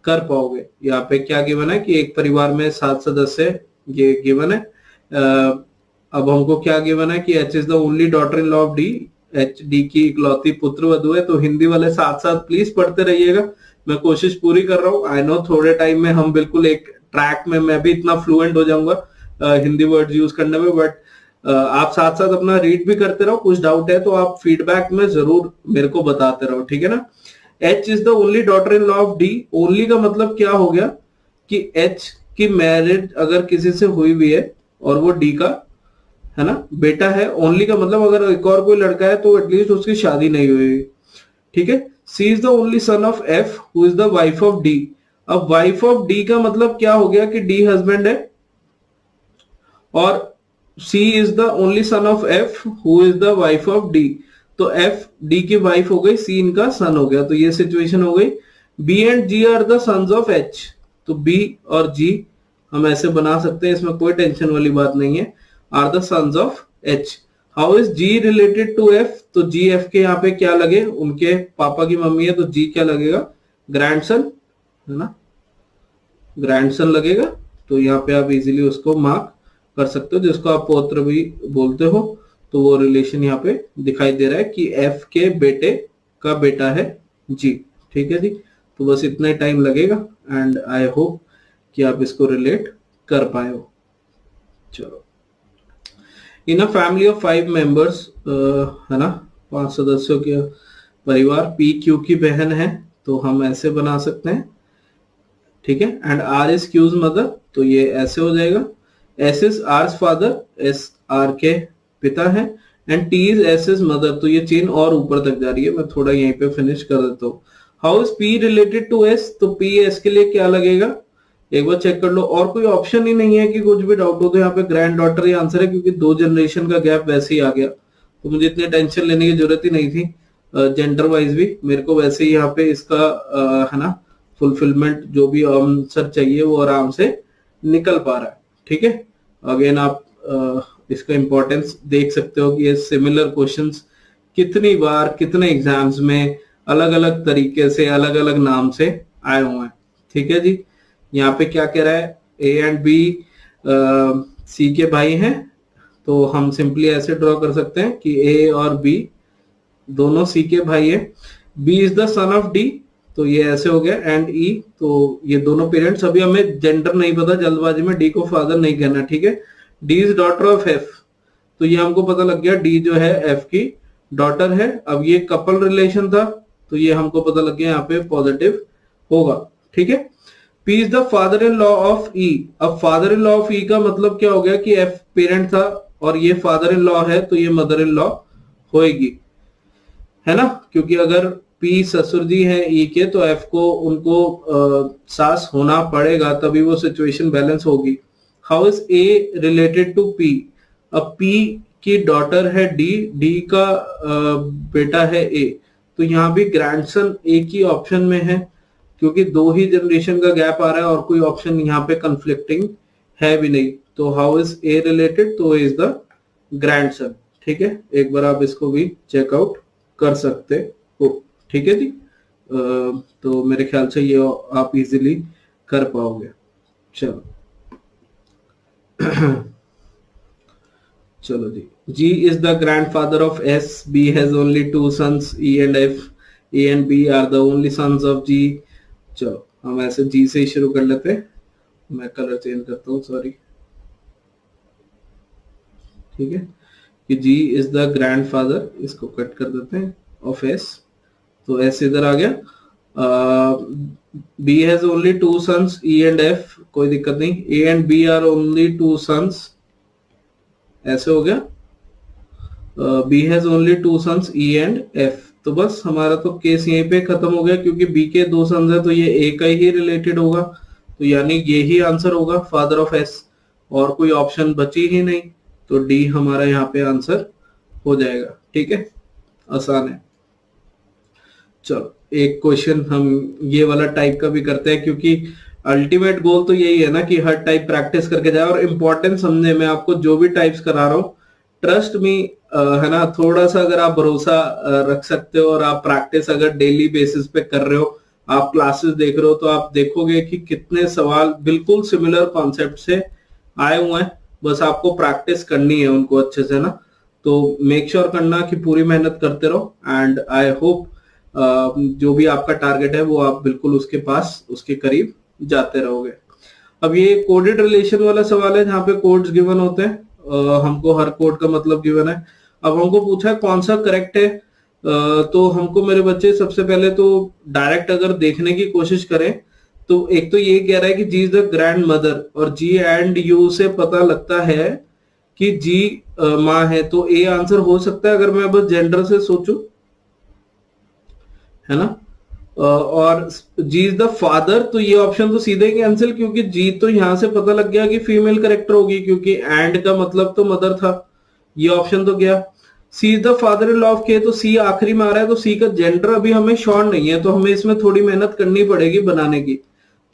कर पाओगे। यहाँ पे क्या गिवन है कि एक परिवार में 7 सदस्य, ये गिवन है। अब हमको क्या गिवन है कि H is the only daughter in law of D, H D की इकलौती पुत्र वधु है। तो हिंदी वाले साथ साथ प्लीज पढ़ते रहिएगा, मैं कोशिश पूरी कर रहा हूँ। आई नो थोड़े टाइम में हम बिल्कुल एक ट्रैक में, मैं भी इतना फ्लुएंट हो जाऊंगा हिंदी वर्ड्स यूज करने में, बट आप साथ साथ अपना रीड भी करते रहो। कुछ डाउट है तो आप फीडबैक में जरूर मेरे को बताते रहो, ठीक है ना। H is the only daughter in law of D, only का मतलब क्या हो गया कि एच की मैरिज अगर किसी से हुई हुई है और वो डी का, है ना, बेटा है। ओनली का मतलब अगर एक और कोई लड़का है तो एटलीस्ट उसकी शादी नहीं हुई, ठीक है। C is the only son of F who is the wife of D. अब वाइफ ऑफ डी का मतलब क्या हो गया कि डी हस्बैंड है, और C is the only son of F who is the wife of D. तो एफ डी की वाइफ हो गई, सी इनका सन हो गया, तो ये सिचुएशन हो गई। B and G are the sons of H, तो बी और जी हम ऐसे बना सकते हैं, इसमें कोई टेंशन वाली बात नहीं है। Are the sons of H. How is G related to F? तो जी एफ के यहाँ पे क्या लगे, उनके पापा की मम्मी है, तो जी क्या लगेगा, ग्रैंडसन, है ना, ग्रैंडसन लगेगा। तो यहाँ पे आप इजीली उसको मार्क कर सकते हो, जिसको आप पौत्र भी बोलते हो। तो वो रिलेशन यहाँ पे दिखाई दे रहा है कि एफ के बेटे का बेटा है जी। ठीक है जी, तो बस इतना ही टाइम लगेगा एंड आई होप कि आप इसको रिलेट कर पाए हो। चलो, इन अ फैमिली ऑफ 5 मेंबर्स, है ना, 5 सदस्यों के परिवार, पी क्यू की बहन है, तो हम ऐसे बना सकते हैं। ठीक है, and R is Q's mother, तो ये ऐसे हो जाएगा। S is R's father, S R के पिता है, and T is S is mother, तो ये चेन और ऊपर तक जा रही है, मैं थोड़ा यहीं पे फिनिश कर देता हूँ। How is P related to S? तो पी एस के लिए क्या लगेगा, एक बार चेक कर लो। और कोई ऑप्शन ही नहीं है कि कुछ भी डाउट हो, तो यहाँ पे ग्रैंड डॉटर ही आंसर है, क्योंकि 2 जनरेशन का गैप वैसे ही आ गया, तो मुझे इतनी टेंशन लेने की जरूरत ही नहीं थी। जेंडर वाइज भी मेरे को वैसे ही यहाँ पे इसका है ना फुलफिलमेंट जो भी आंसर चाहिए वो आराम से निकल पा रहा है। ठीक है, अगेन आप इसका इंपॉर्टेंस देख सकते हो कि ये सिमिलर क्वेश्चंस कितनी बार कितने एग्जाम्स में अलग अलग तरीके से अलग अलग नाम से आए हुए हैं। ठीक है जी, यहाँ पे क्या कह रहा है, ए एंड बी सी के भाई हैं, तो हम सिंपली ऐसे ड्रॉ कर सकते हैं कि ए और बी दोनों सी के भाई है। B is the son of D, तो ये ऐसे हो गया, एंड ई, तो ये दोनों पेरेंट्स। अभी हमें जेंडर नहीं पता, जल्दबाजी में डी को फादर नहीं कहना। ठीक है, D is daughter of F, तो ये हमको पता लग गया डी जो है एफ की डॉटर है। अब ये कपल रिलेशन था, तो ये हमको पता लग गया यहाँ पे पॉजिटिव होगा। ठीक है, P is the father in law of E। अब father in law of E का मतलब क्या हो गया कि F पेरेंट था और ये फादर इन लॉ है, तो ये मदर इन लॉ होएगी, है ना, क्योंकि अगर P ससुर जी है E के, तो F को उनको सास होना पड़ेगा, तभी वो सिचुएशन बैलेंस होगी। How is A related to P? अब P की डॉटर है D, D का बेटा है A, तो यहाँ भी ग्रैंडसन एक ही ऑप्शन में है, क्योंकि 2 ही जनरेशन का गैप आ रहा है और कोई ऑप्शन यहाँ पे कंफ्लिक्टिंग है भी नहीं। तो हाउ इज ए रिलेटेड? तो इज द ग्रैंडसन। ठीक है, एक बार आप इसको भी चेकआउट कर सकते हो। ठीक है जी, तो मेरे ख्याल से ये आप इजीली कर पाओगे। चलो चलो जी, G is the grandfather of S, B has only 2 sons, E and F, A and B are the only sons of G। चलो हम ऐसे G से ही शुरू कर लेते हैं, मैं कलर चेंज करता हूँ, सॉरी। ठीक है, कि G is the grandfather, इसको कट कर देते हैं, of S, तो S इधर आ गया। B has only 2 sons, E and F, कोई दिक्कत नहीं। A and B are only 2 sons, ऐसे हो गया। B has only 2 sons, E and F, तो बस हमारा तो केस यहीं पे खत्म हो गया, क्योंकि B के 2 सन्स है, तो ये A का ही रिलेटेड होगा, तो यानी ये ही आंसर होगा, फादर ऑफ S, और कोई ऑप्शन बची ही नहीं, तो D हमारा यहाँ पे आंसर हो जाएगा। ठीक है, आसान है। चलो एक क्वेश्चन हम ये वाला टाइप का भी करते हैं, क्योंकि अल्टीमेट गोल तो यही है ना कि हर टाइप प्रैक्टिस करके जाए, और इम्पोर्टेंट समझे मैं आपको जो भी टाइप्स करा रहा हूँ, ट्रस्ट मी, है ना, थोड़ा सा अगर आप भरोसा रख सकते हो और आप प्रैक्टिस अगर डेली बेसिस पे कर रहे हो, आप क्लासेस देख रहे हो, तो आप देखोगे कि कितने सवाल बिल्कुल सिमिलर कॉन्सेप्ट से आए हुए हैं, बस आपको प्रैक्टिस करनी है उनको अच्छे से ना। तो मेक श्योर करना कि पूरी मेहनत करते रहो, एंड आई होप जो भी आपका टारगेट है वो आप बिल्कुल उसके पास, उसके करीब जाते रहोगे। अब ये कोडेड रिलेशन वाला सवाल है, जहाँ पे कोड्स गिवन होते हैं, हमको हर कोड का मतलब गिवन है। अब हमको पूछा है कौन सा करेक्ट है, तो हमको मेरे बच्चे सबसे पहले तो डायरेक्ट अगर देखने की कोशिश करें, तो एक तो ये कह रहा है कि जी इज द ग्रैंड मदर, और जी एंड यू से पता लगता है कि जी माँ है, तो ए आंसर हो सकता है अगर मैं बस जेंडर से सोचूं, है ना। और जी इज द फादर, तो ये ऑप्शन तो सीधे कैंसिल, क्योंकि जी तो यहां से पता लग गया कि फीमेल करेक्टर होगी, क्योंकि एंड का मतलब तो मदर था, ये ऑप्शन तो गया। C is the father in law of K, तो सी आखिरी में आ रहा है, तो सी का जेंडर अभी हमें श्योर नहीं है, तो हमें इसमें थोड़ी मेहनत करनी पड़ेगी बनाने की।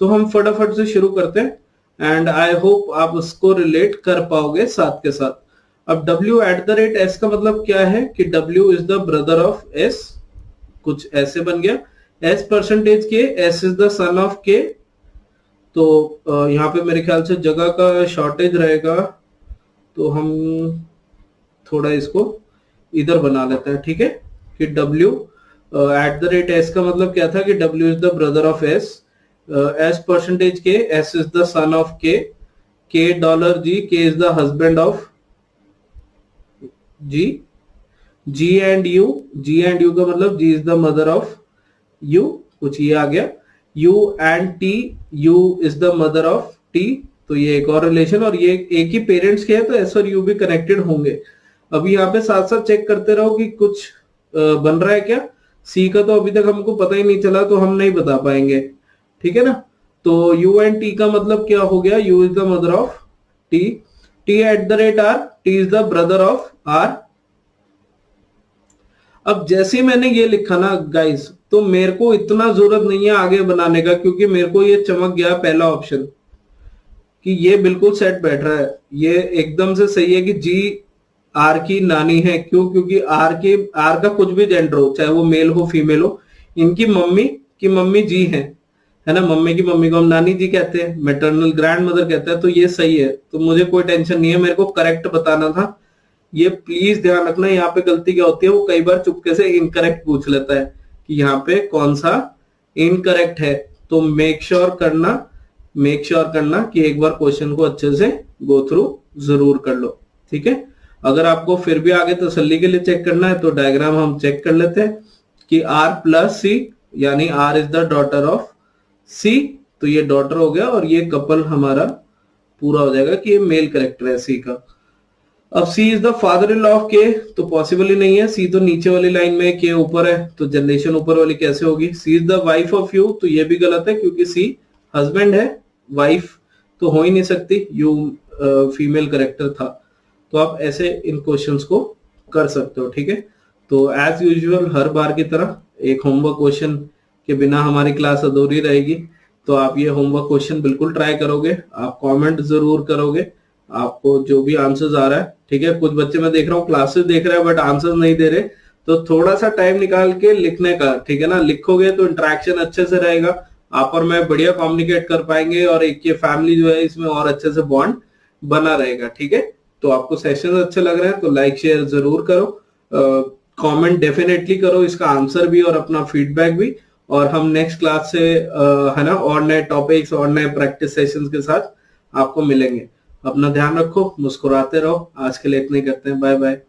तो हम फटाफट से शुरू करते हैं, एंड आई होप आप उसको रिलेट कर पाओगे साथ के साथ। अब W@S का मतलब क्या है कि W is the brother of S, कुछ ऐसे बन गया। S percentage K, S is the son of K। तो यहाँ पे मेरे ख्याल से जगह का शॉर्टेज रहेगा, तो हम थोड़ा इसको इधर बना लेते हैं, ठीक है, कि W@S का मतलब क्या था कि W is the brother of S, S percentage K, S is the son of K, K $G, K is the husband of G, G and U, G and U का मतलब G is the mother of U, कुछ ये आ गया। U and T, U is the mother of T, तो ये एक और relation, और ये एक ही पेरेंट्स के है तो S और U भी कनेक्टेड होंगे। अभी यहाँ पे साथ साथ चेक करते रहो कि कुछ बन रहा है क्या। C का तो अभी तक हमको पता ही नहीं चला, तो हम नहीं बता पाएंगे, ठीक है ना। तो U एंड T का मतलब क्या हो गया, U is the mother of T, T@R, T is the brother of R। अब जैसे मैंने ये लिखा ना गाइस, तो मेरे को इतना जरूरत नहीं है आगे बनाने का, क्योंकि मेरे को ये चमक गया पहला ऑप्शन कि ये बिल्कुल सेट बैठ रहा है, ये एकदम से सही है कि जी आर की नानी है। क्यों? क्योंकि आर का कुछ भी जेंडर हो, चाहे वो मेल हो फीमेल हो, इनकी मम्मी की मम्मी जी है ना। मम्मी की मम्मी को हम नानी जी कहते हैं, मैटरनल ग्रैंड मदर कहते हैं, तो ये सही है। तो मुझे कोई टेंशन नहीं है, मेरे को करेक्ट बताना था। ये प्लीज ध्यान रखना, यहाँ पे गलती क्या होती है, वो कई बार चुपके से इनकरेक्ट पूछ लेता है कि यहाँ पे कौन सा इनकरेक्ट है। तो मेक श्योर करना कि एक बार क्वेश्चन को अच्छे से गो थ्रू जरूर कर लो, ठीक है। अगर आपको फिर भी आगे तसल्ली के लिए चेक करना है तो डायग्राम हम चेक कर लेते हैं कि R प्लस C, यानी R is the daughter of C, तो ये डॉटर हो गया और ये कपल हमारा पूरा हो जाएगा कि ये मेल कैरेक्टर है C का। अब C is the father in law of K, तो पॉसिबल ही नहीं है, C तो नीचे वाली लाइन में, K ऊपर है, तो जनरेशन ऊपर वाली कैसे होगी। C is the wife of U, तो ये भी गलत है क्योंकि C हस्बैंड है, वाइफ तो हो ही नहीं सकती, U फीमेल कैरेक्टर था। तो आप ऐसे इन क्वेश्चंस को कर सकते हो, ठीक है। तो एज यूजुअल हर बार की तरह एक होमवर्क क्वेश्चन के बिना हमारी क्लास अधूरी रहेगी। तो आप ये होमवर्क क्वेश्चन बिल्कुल ट्राई करोगे, आप कमेंट जरूर करोगे आपको जो भी आंसर्स आ रहा है, ठीक है। कुछ बच्चे मैं देख रहा हूँ क्लासेस देख रहे हैं बट आंसर्स नहीं दे रहे, तो थोड़ा सा टाइम निकाल के लिखने का, ठीक है ना। लिखोगे तो इंटरेक्शन अच्छे से रहेगा, आप और मैं बढ़िया कम्युनिकेट कर पाएंगे, और एक ये फैमिली जो है इसमें और अच्छे से बॉन्ड बना रहेगा, ठीक है। तो आपको सेशन अच्छे लग रहे हैं तो लाइक शेयर जरूर करो, कमेंट डेफिनेटली करो, इसका आंसर भी और अपना फीडबैक भी। और हम नेक्स्ट क्लास से है ना और नए टॉपिक्स और नए प्रैक्टिस सेशंस के साथ आपको मिलेंगे। अपना ध्यान रखो, मुस्कुराते रहो। आज के लिए इतना ही करते हैं, बाय बाय।